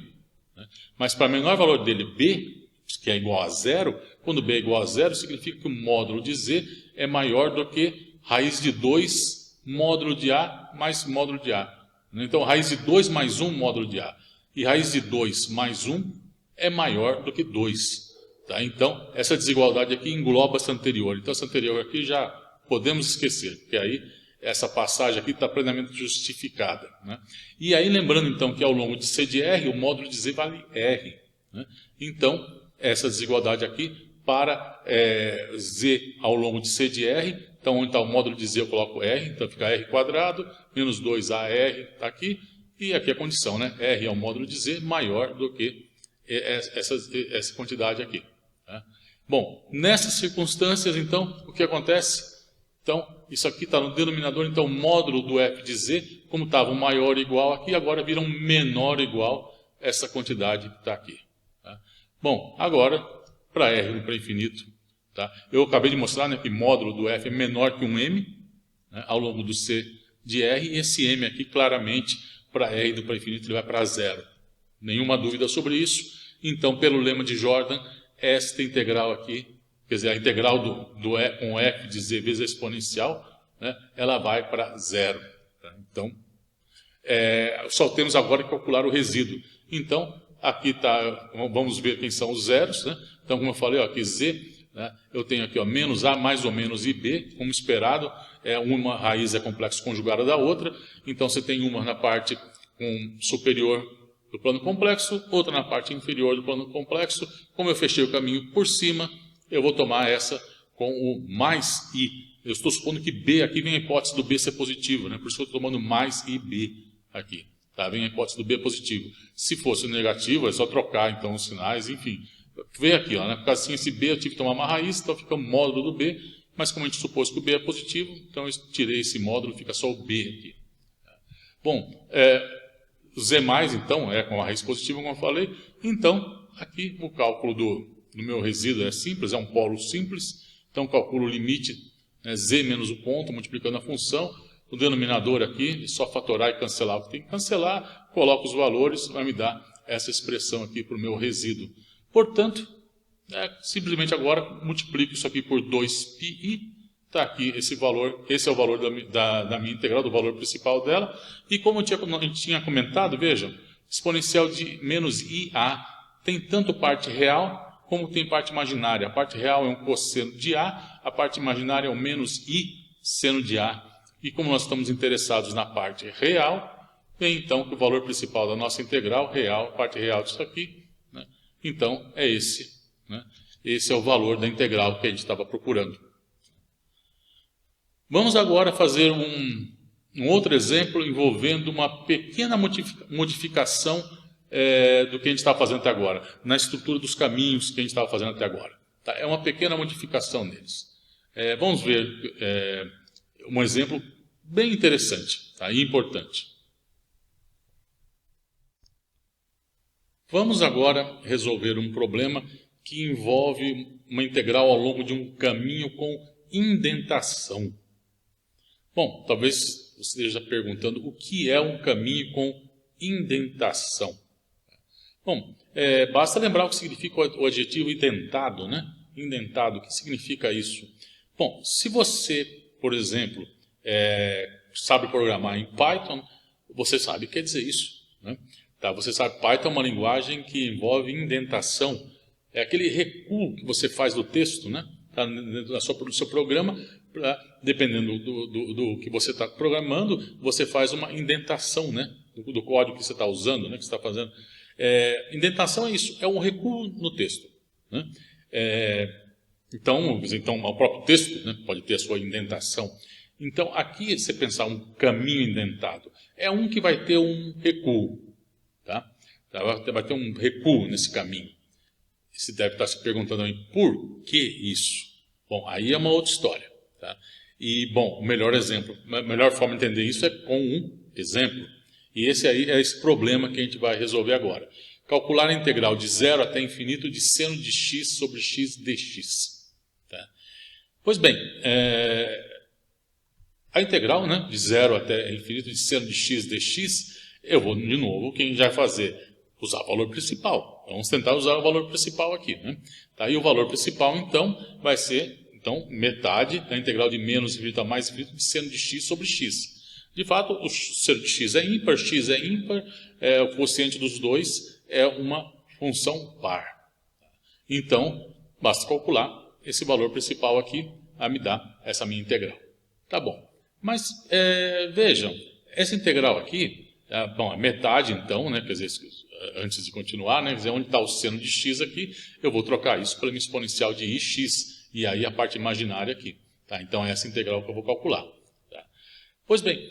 A: Né? Mas, para o menor valor dele, B, que é igual a zero, quando B é igual a zero, significa que o módulo de Z é maior do que raiz de 2 módulo de A mais módulo de A. Então, raiz de 2 mais 1 módulo de A. E raiz de 2 mais 1 é maior do que 2. Tá? Então, essa desigualdade aqui engloba essa anterior. Então, essa anterior aqui já podemos esquecer, porque aí essa passagem aqui está plenamente justificada. Né? E aí, lembrando então que ao longo de C de R, o módulo de Z vale R. Né? Então, essa desigualdade aqui para Z ao longo de C de R, então onde está o módulo de Z eu coloco R, então fica R quadrado, menos 2AR, está aqui, e aqui a condição, né? R é o módulo de Z maior do que essa quantidade aqui. Né? Bom, nessas circunstâncias, então, o que acontece? Então, isso aqui está no denominador, então, o módulo do f de z, como estava um maior ou igual aqui, agora vira um menor ou igual essa quantidade que está aqui. Tá? Bom, agora, para r para infinito, tá? Eu acabei de mostrar, né, que módulo do f é menor que um m, né, ao longo do c de r, e esse m aqui, claramente, para r para infinito, ele vai para zero. Nenhuma dúvida sobre isso. Então, pelo lema de Jordan, esta integral aqui, quer dizer, a integral com f de z vezes a exponencial, né, ela vai para zero. Tá? Então, só temos agora que calcular o resíduo. Então, aqui está, vamos ver quem são os zeros. Né? Então, como eu falei, ó, aqui z, né, eu tenho aqui ó, menos a mais ou menos ib, como esperado, uma raiz é complexo conjugada da outra. Então, você tem uma na parte superior do plano complexo, outra na parte inferior do plano complexo. Como eu fechei o caminho por cima, eu vou tomar essa com o mais i. Eu estou supondo que b aqui vem a hipótese do b ser positivo, né? Por isso que eu estou tomando mais ib aqui. Tá? Vem a hipótese do b positivo. Se fosse negativo, é só trocar então os sinais, enfim. Vem aqui, ó, né? Por causa assim, esse b eu tive que tomar uma raiz, então fica o módulo do b, mas como a gente supôs que o b é positivo, então eu tirei esse módulo, fica só o b aqui. Bom, o z+, então, com a raiz positiva, como eu falei. Então, aqui o cálculo do meu resíduo é simples, é um polo simples. Então, calculo o limite, né, z menos o ponto, multiplicando a função. O denominador aqui, é só fatorar e cancelar o que tem que cancelar. Coloco os valores, vai me dar essa expressão aqui para o meu resíduo. Portanto, simplesmente agora multiplico isso aqui por 2πi. Está aqui esse valor, esse é o valor da minha integral, do valor principal dela. E como a gente tinha comentado, vejam, exponencial de menos IA tem tanto parte real como tem parte imaginária. A parte real é um cosseno de A, a parte imaginária é um menos I seno de A. E como nós estamos interessados na parte real, vem então que o valor principal da nossa integral, real, a parte real disso aqui, né? Então é esse, né? Esse é o valor da integral que a gente estava procurando. Vamos agora fazer um outro exemplo envolvendo uma pequena modificação do que a gente estava fazendo até agora, na estrutura dos caminhos que a gente estava fazendo até agora. Tá? É uma pequena modificação neles. Vamos ver um exemplo bem interessante, tá? E importante. Vamos agora resolver um problema que envolve uma integral ao longo de um caminho com indentação. Bom, talvez você esteja perguntando o que é um caminho com indentação. Bom, basta lembrar o que significa o adjetivo indentado, né? Indentado, o que significa isso? Bom, se você, por exemplo, sabe programar em Python, você sabe o que quer dizer isso, né? Tá, você sabe que Python é uma linguagem que envolve indentação. É aquele recuo que você faz do texto, né? Tá, do seu programa, dependendo do que você está programando, você faz uma indentação, né? Do código que você está usando, né? Que você está fazendo. Indentação é isso, é um recuo no texto, né? Então, o próprio texto, né, pode ter a sua indentação. Então, aqui, se você pensar um caminho indentado, é um que vai ter um recuo. Tá? Vai ter um recuo nesse caminho. Você deve estar se perguntando aí, por que isso? Bom, aí é uma outra história. Tá? E, bom, o melhor exemplo, a melhor forma de entender isso é com um exemplo. E esse aí é esse problema que a gente vai resolver agora. Calcular a integral de 0 até infinito de seno de x sobre x dx. Tá? Pois bem, a integral, né, de 0 até infinito de seno de x dx, eu vou, de novo, o que a gente vai fazer? Usar o valor principal. Vamos tentar usar o valor principal aqui, né? Tá? E o valor principal, então, vai ser metade da integral de menos infinito a mais infinito de seno de x sobre x. De fato, o seno de x é ímpar, o quociente dos dois é uma função par. Então, basta calcular esse valor principal aqui a me dar essa minha integral. Tá bom. Mas, vejam, essa integral aqui, bom, é metade então, né, quer dizer, antes de continuar, né, quer dizer, onde está o seno de x aqui, eu vou trocar isso pela minha exponencial de ix, e aí a parte imaginária aqui. Tá? Então, é essa integral que eu vou calcular. Tá? Pois bem,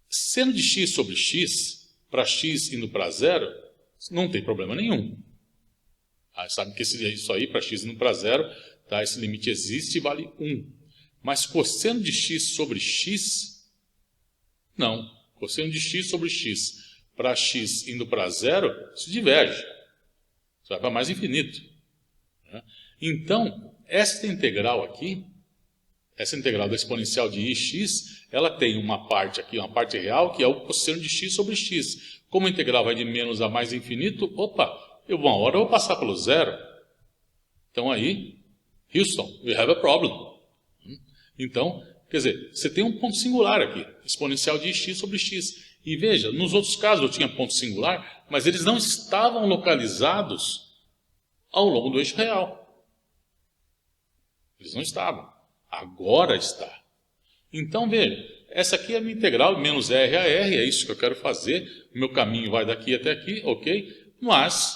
A: seno de x sobre x, para x indo para zero, não tem problema nenhum. Sabe que isso aí, para x indo para zero, tá? Esse limite existe e vale 1. Mas cosseno de x sobre x, não. Cosseno de x sobre x, para x indo para zero, se diverge. Você vai para mais infinito. Né? Então, essa integral aqui, essa integral da exponencial de ix, ela tem uma parte aqui, uma parte real, que é o cosseno de x sobre x. Como a integral vai de menos a mais infinito, uma hora eu vou passar pelo zero. Então aí, Houston, we have a problem. Então, quer dizer, você tem um ponto singular aqui, exponencial de x sobre x. E veja, nos outros casos eu tinha ponto singular, mas eles não estavam localizados ao longo do eixo real. Eles não estavam. Agora está. Então, veja, essa aqui é a minha integral, menos r a r, é isso que eu quero fazer. O meu caminho vai daqui até aqui, ok? Mas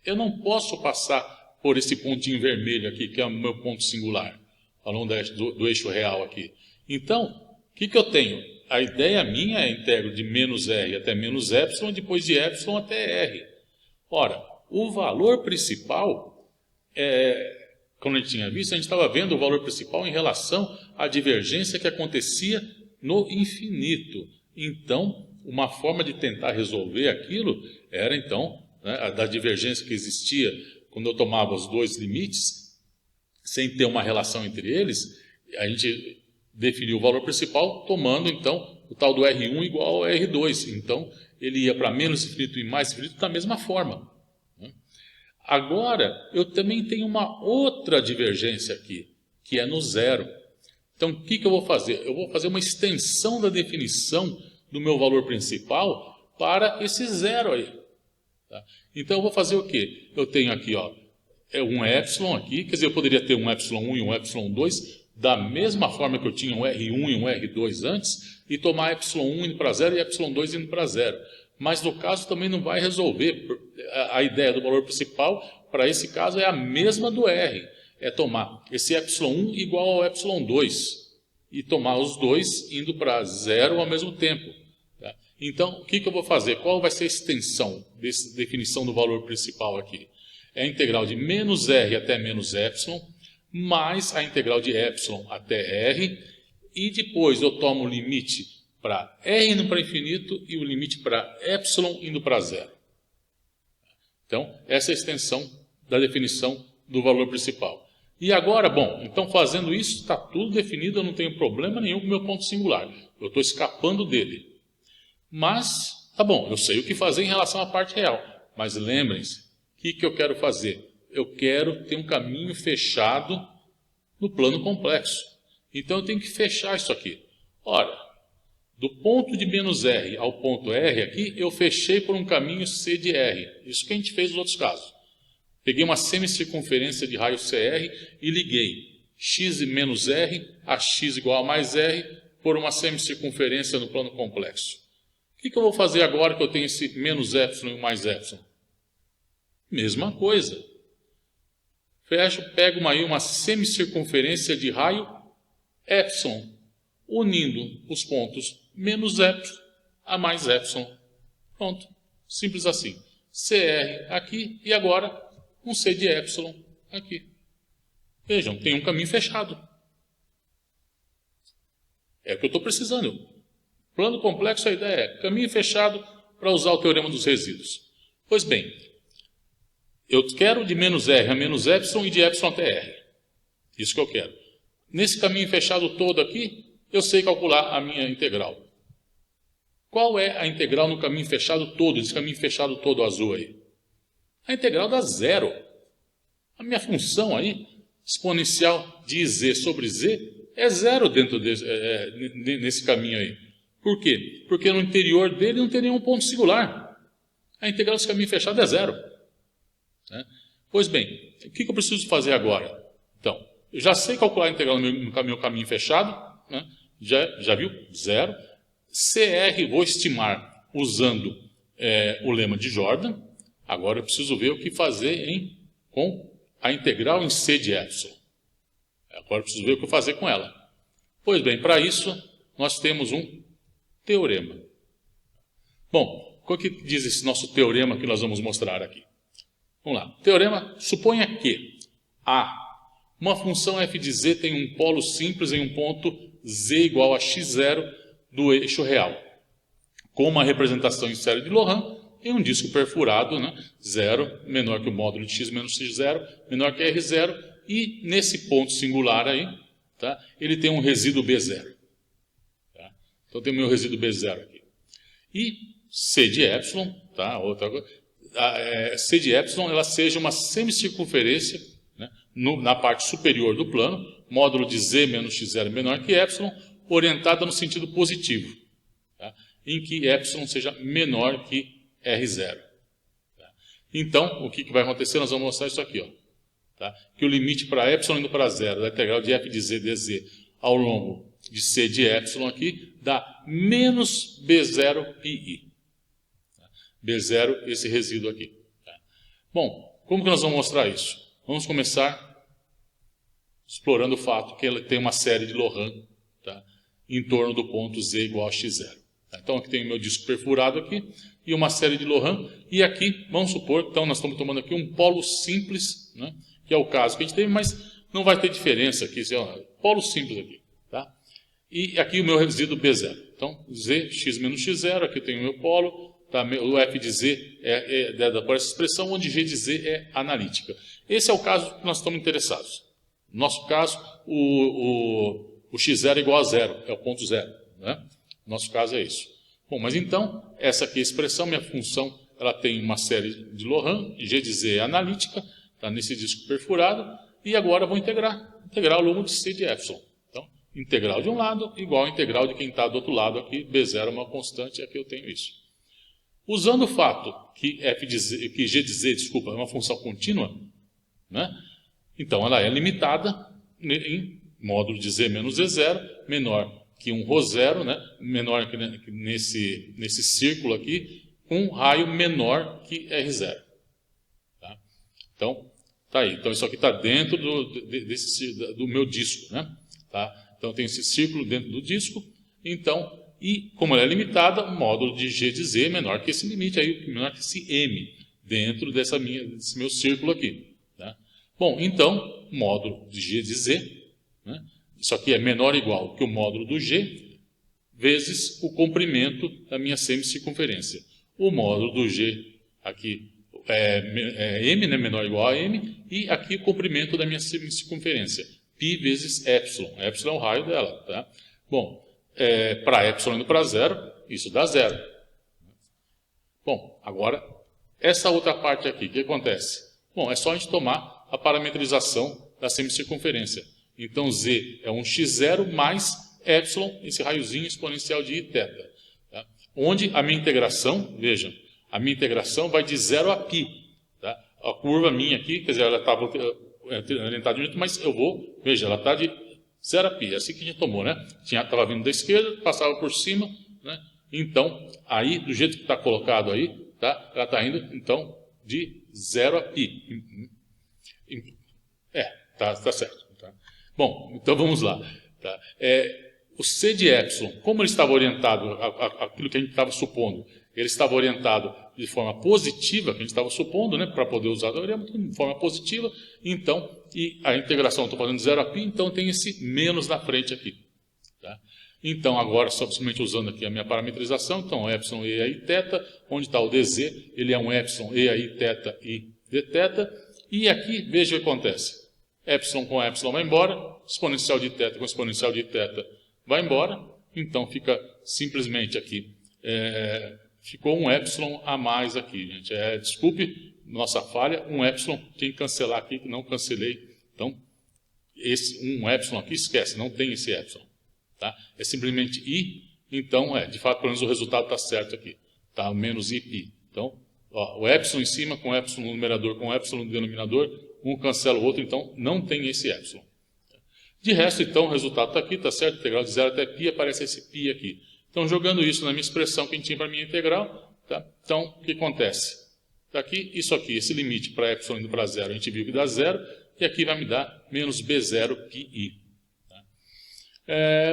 A: eu não posso passar por esse pontinho vermelho aqui, que é o meu ponto singular, ao longo do eixo real aqui. Então, o que eu tenho? A ideia minha é integro de menos r até menos epsilon, depois de epsilon até r. Ora, o valor principal, como a gente tinha visto, a gente estava vendo o valor principal em relação à divergência que acontecia no infinito. Então, uma forma de tentar resolver aquilo era, então, a da divergência que existia quando eu tomava os dois limites, sem ter uma relação entre eles, a gente definiu o valor principal tomando, então, o tal do R1 igual ao R2. Então, ele ia para menos infinito e mais infinito da mesma forma. Agora, eu também tenho uma outra divergência aqui, que é no zero. Então, o que eu vou fazer? Eu vou fazer uma extensão da definição do meu valor principal para esse zero aí. Tá? Então eu vou fazer o quê? Eu tenho aqui, ó, um epsilon aqui, quer dizer, eu poderia ter um epsilon 1 e um epsilon 2, da mesma forma que eu tinha um R1 e um R2 antes, e tomar epsilon 1 indo para 0 e epsilon 2 indo para 0. Mas no caso também não vai resolver. A ideia do valor principal, para esse caso, é a mesma do R. É tomar esse epsilon 1 igual ao epsilon 2, e tomar os dois indo para 0 ao mesmo tempo. Tá? Então, o que eu vou fazer? Qual vai ser a extensão dessa definição do valor principal aqui? É a integral de menos R até menos epsilon, mais a integral de epsilon até R, e depois eu tomo o limite para R indo para infinito e o limite para epsilon indo para 0. Então, essa é a extensão da definição do valor principal. E agora, bom, então fazendo isso, está tudo definido, eu não tenho problema nenhum com o meu ponto singular. Eu estou escapando dele. Mas, tá bom, eu sei o que fazer em relação à parte real. Mas lembrem-se, o que eu quero fazer? Eu quero ter um caminho fechado no plano complexo. Então eu tenho que fechar isso aqui. Ora, do ponto de menos R ao ponto R aqui, eu fechei por um caminho C de R. Isso que a gente fez nos outros casos. Peguei uma semicircunferência de raio CR e liguei x menos R a x igual a mais R por uma semicircunferência no plano complexo. O que eu vou fazer agora que eu tenho esse menos epsilon e mais epsilon? Mesma coisa. Fecho, pego uma semicircunferência de raio epsilon, unindo os pontos menos epsilon a mais epsilon. Pronto. Simples assim. CR aqui e agora um C de epsilon aqui. Vejam, tem um caminho fechado. É o que eu estou precisando. Plano complexo, a ideia é caminho fechado para usar o teorema dos resíduos. Pois bem, eu quero de menos R a menos epsilon e de epsilon até R. Isso que eu quero. Nesse caminho fechado todo aqui, eu sei calcular a minha integral. Qual é a integral no caminho fechado todo, esse caminho fechado todo azul aí? A integral dá zero. A minha função aí, exponencial de z sobre z, é zero dentro nesse caminho aí. Por quê? Porque no interior dele não tem nenhum ponto singular. A integral desse caminho fechado é zero. Né? Pois bem, o que eu preciso fazer agora? Então, eu já sei calcular a integral no meu caminho fechado, né? Já viu? Zero. CR vou estimar usando o lema de Jordan. Agora eu preciso ver o que fazer com a integral em C de epsilon. Agora eu preciso ver o que eu fazer com ela. Pois bem, para isso nós temos um teorema. Bom, o que diz esse nosso teorema que nós vamos mostrar aqui? Vamos lá. Teorema suponha que uma função f de z tem um polo simples em um ponto z igual a x0 do eixo real, com uma representação em série de Laurent em um disco perfurado, né? 0 menor que o módulo de x menos x0, menor que r0, e nesse ponto singular aí, tá? Ele tem um resíduo B0. Tá? Então tem o meu resíduo B0 aqui. E C de epsilon, tá? Outra coisa, C de epsilon ela seja uma semicircunferência, né? Na parte superior do plano, módulo de z menos x0 menor que epsilon, orientada no sentido positivo, tá? Em que epsilon seja menor que R0. Tá? Então, o que vai acontecer? Nós vamos mostrar isso aqui. Ó, tá? Que o limite para epsilon indo para 0 da integral de f de z dz ao longo de c de epsilon aqui dá menos B0 pi. Tá? B0, esse resíduo aqui. Tá? Bom, como que nós vamos mostrar isso? Vamos começar explorando o fato que ele tem uma série de Laurent, tá? Em torno do ponto z igual a x0. Tá? Então, aqui tem o meu disco perfurado aqui, e uma série de Laurent, e aqui, vamos supor, então nós estamos tomando aqui um polo simples, né, que é o caso que a gente teve, mas não vai ter diferença aqui, polo simples aqui, tá? E aqui o meu resíduo B0. Então, z, x menos x0, aqui eu tenho o meu polo, tá? O f de z é dada por essa expressão, onde g de z é analítica. Esse é o caso que nós estamos interessados. No nosso caso, o x0 é igual a zero, é o ponto zero, né? No nosso caso é isso. Bom, mas então, essa aqui é a expressão, minha função, ela tem uma série de Laurent, g de z é analítica, está nesse disco perfurado, e agora eu vou integrar ao longo de c de epsilon. Então, integral de um lado igual a integral de quem está do outro lado aqui, B0 é uma constante, e aqui eu tenho isso. Usando o fato que g de z, desculpa, é uma função contínua, né? Então ela é limitada em módulo de z menos z0 menor que um ρ0, né? Menor que nesse círculo aqui, com um raio menor que R0. Tá? Então, tá aí. Então isso aqui está dentro do meu disco, né? Tá? Então tem esse círculo dentro do disco. Então, e como ela é limitada, o módulo de g de z é menor que esse limite aí, menor que esse m, dentro desse meu círculo aqui. Tá? Bom, então, módulo de g de z, né? Isso aqui é menor ou igual que o módulo do g, vezes o comprimento da minha semicircunferência. O módulo do g aqui é m, né? Menor ou igual a m, e aqui o comprimento da minha semicircunferência, π vezes epsilon. Epsilon é o raio dela. Tá? Bom, para epsilon indo para zero, isso dá zero. Bom, agora, essa outra parte aqui, o que acontece? Bom, é só a gente tomar a parametrização da semicircunferência. Então, z é um x0 mais epsilon, esse raiozinho exponencial de i θ. Tá? Onde a minha integração, vejam, a minha integração vai de 0 a π. Tá? A curva minha aqui, quer dizer, ela estava orientada junto, mas eu vou, veja, ela está de 0 a π. É assim que a gente tomou, né? Estava vindo da esquerda, passava por cima, né? Então, aí, do jeito que está colocado aí, tá? Ela está indo, então, de 0 a π. Tá certo. Tá? Bom, então vamos lá. Tá? O c de epsilon, como ele estava orientado, aquilo que a gente estava supondo, ele estava orientado de forma positiva, que a gente estava supondo, né, para poder usar o teorema, de forma positiva, então, e a integração, estou fazendo 0 a π, então tem esse menos na frente aqui. Tá? Então, agora, simplesmente usando aqui a minha parametrização, então, epsilon e aí θ, onde está o dz, ele é um epsilon e aí θ e dθ, e aqui, veja o que acontece. Epsilon com epsilon vai embora, exponencial de θ com exponencial de θ vai embora, então fica simplesmente aqui, ficou um epsilon a mais aqui, gente. Desculpe, nossa falha, um epsilon, tem que cancelar aqui, que não cancelei. Então, esse um epsilon aqui, esquece, não tem esse epsilon. Tá? É simplesmente i, então, de fato, pelo menos o resultado está certo aqui. Tá? Menos i. Então, ó, o epsilon em cima com epsilon no numerador com epsilon no denominador, um cancela o outro, então não tem esse epsilon. De resto, então, o resultado está aqui, está certo? Integral de 0 até π, aparece esse π aqui. Então, jogando isso na minha expressão que a gente tinha para a minha integral, tá? Então, o que acontece? Está aqui, isso aqui, esse limite para epsilon indo para zero, a gente viu que dá zero, e aqui vai me dar menos b0 πi. Tá?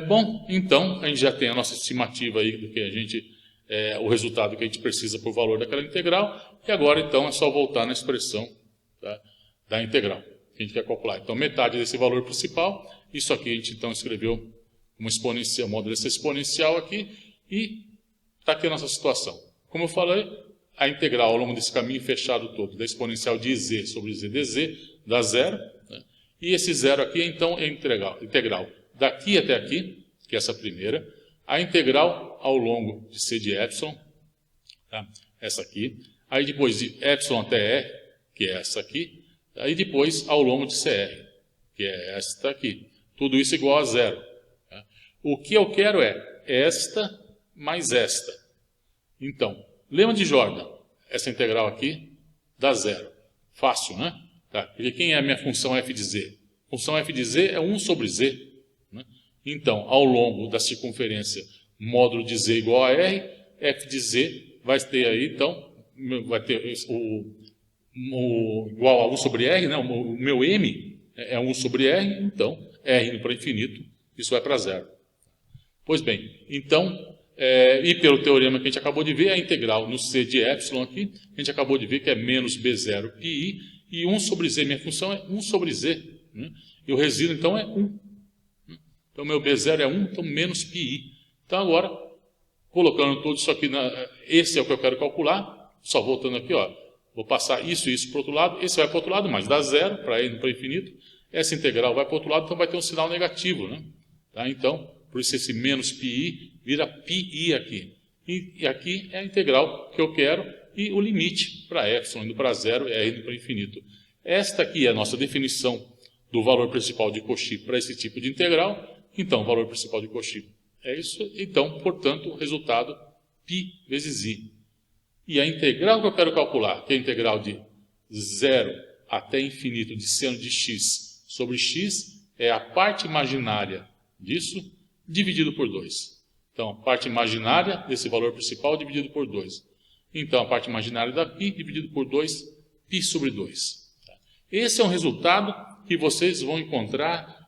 A: Bom, então, a gente já tem a nossa estimativa aí do que a gente, o resultado que a gente precisa por valor daquela integral, e agora, então, é só voltar na expressão, tá, da integral que a gente quer calcular. Então, metade desse valor principal, isso aqui a gente, então, escreveu uma exponencial, módulo dessa exponencial aqui, e está aqui a nossa situação. Como eu falei, a integral ao longo desse caminho fechado todo, da exponencial de z sobre z dz, dá zero, né? E esse zero aqui, então, é integral daqui até aqui, que é essa primeira, a integral ao longo de c de epsilon, tá? Essa aqui, aí depois de epsilon até e, que é essa aqui, aí depois ao longo de cr, que é esta aqui. Tudo isso igual a zero. O que eu quero é esta mais esta. Então, lema de Jordan, essa integral aqui dá zero. Fácil, né? Tá? Porque quem é a minha função f de z? A função f de z é 1 sobre z. Né? Então, ao longo da circunferência módulo de z igual a r, f de z vai ter aí, então, vai ter igual a 1 sobre r, né? O meu m é 1 sobre r, então, r indo para infinito, isso vai para zero. Pois bem, então, e pelo teorema que a gente acabou de ver, a integral no c de epsilon aqui, a gente acabou de ver que é menos b0 πi, e 1 sobre z, minha função é 1 sobre z, né? E o resíduo, então, é 1. Então, meu b0 é 1, então menos πi. Então, agora, colocando tudo isso aqui, esse é o que eu quero calcular, só voltando aqui, ó, vou passar isso e isso para o outro lado, esse vai para o outro lado, mas dá zero, para ir para o infinito, essa integral vai para o outro lado, então vai ter um sinal negativo, né? Tá? Então, por isso esse menos πi vira πi aqui. E aqui é a integral que eu quero e o limite para epsilon indo para zero é indo para infinito. Esta aqui é a nossa definição do valor principal de Cauchy para esse tipo de integral. Então, o valor principal de Cauchy é isso. Então, portanto, o resultado π vezes i. E a integral que eu quero calcular, que é a integral de 0 até infinito de seno de x sobre x, é a parte imaginária disso dividido por 2. Então, a parte imaginária desse valor principal dividido por 2. Então, a parte imaginária da π dividido por 2, π sobre 2. Esse é um resultado que vocês vão encontrar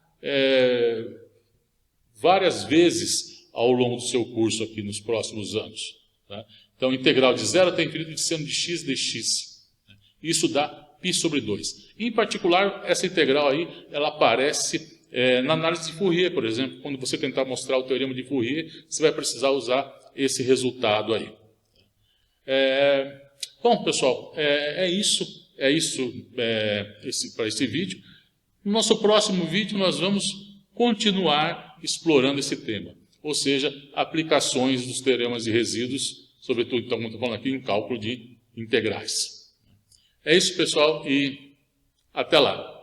A: várias vezes ao longo do seu curso aqui nos próximos anos. Tá? Então, integral de 0 até infinito de seno de x dx. Isso dá π sobre 2. Em particular, essa integral aí, ela aparece na análise de Fourier, por exemplo. Quando você tentar mostrar o teorema de Fourier, você vai precisar usar esse resultado aí. Bom, pessoal, é isso para esse vídeo. No nosso próximo vídeo, nós vamos continuar explorando esse tema, ou seja, aplicações dos teoremas de resíduos, sobretudo, então, como estou falando aqui, em cálculo de integrais. É isso, pessoal, e até lá.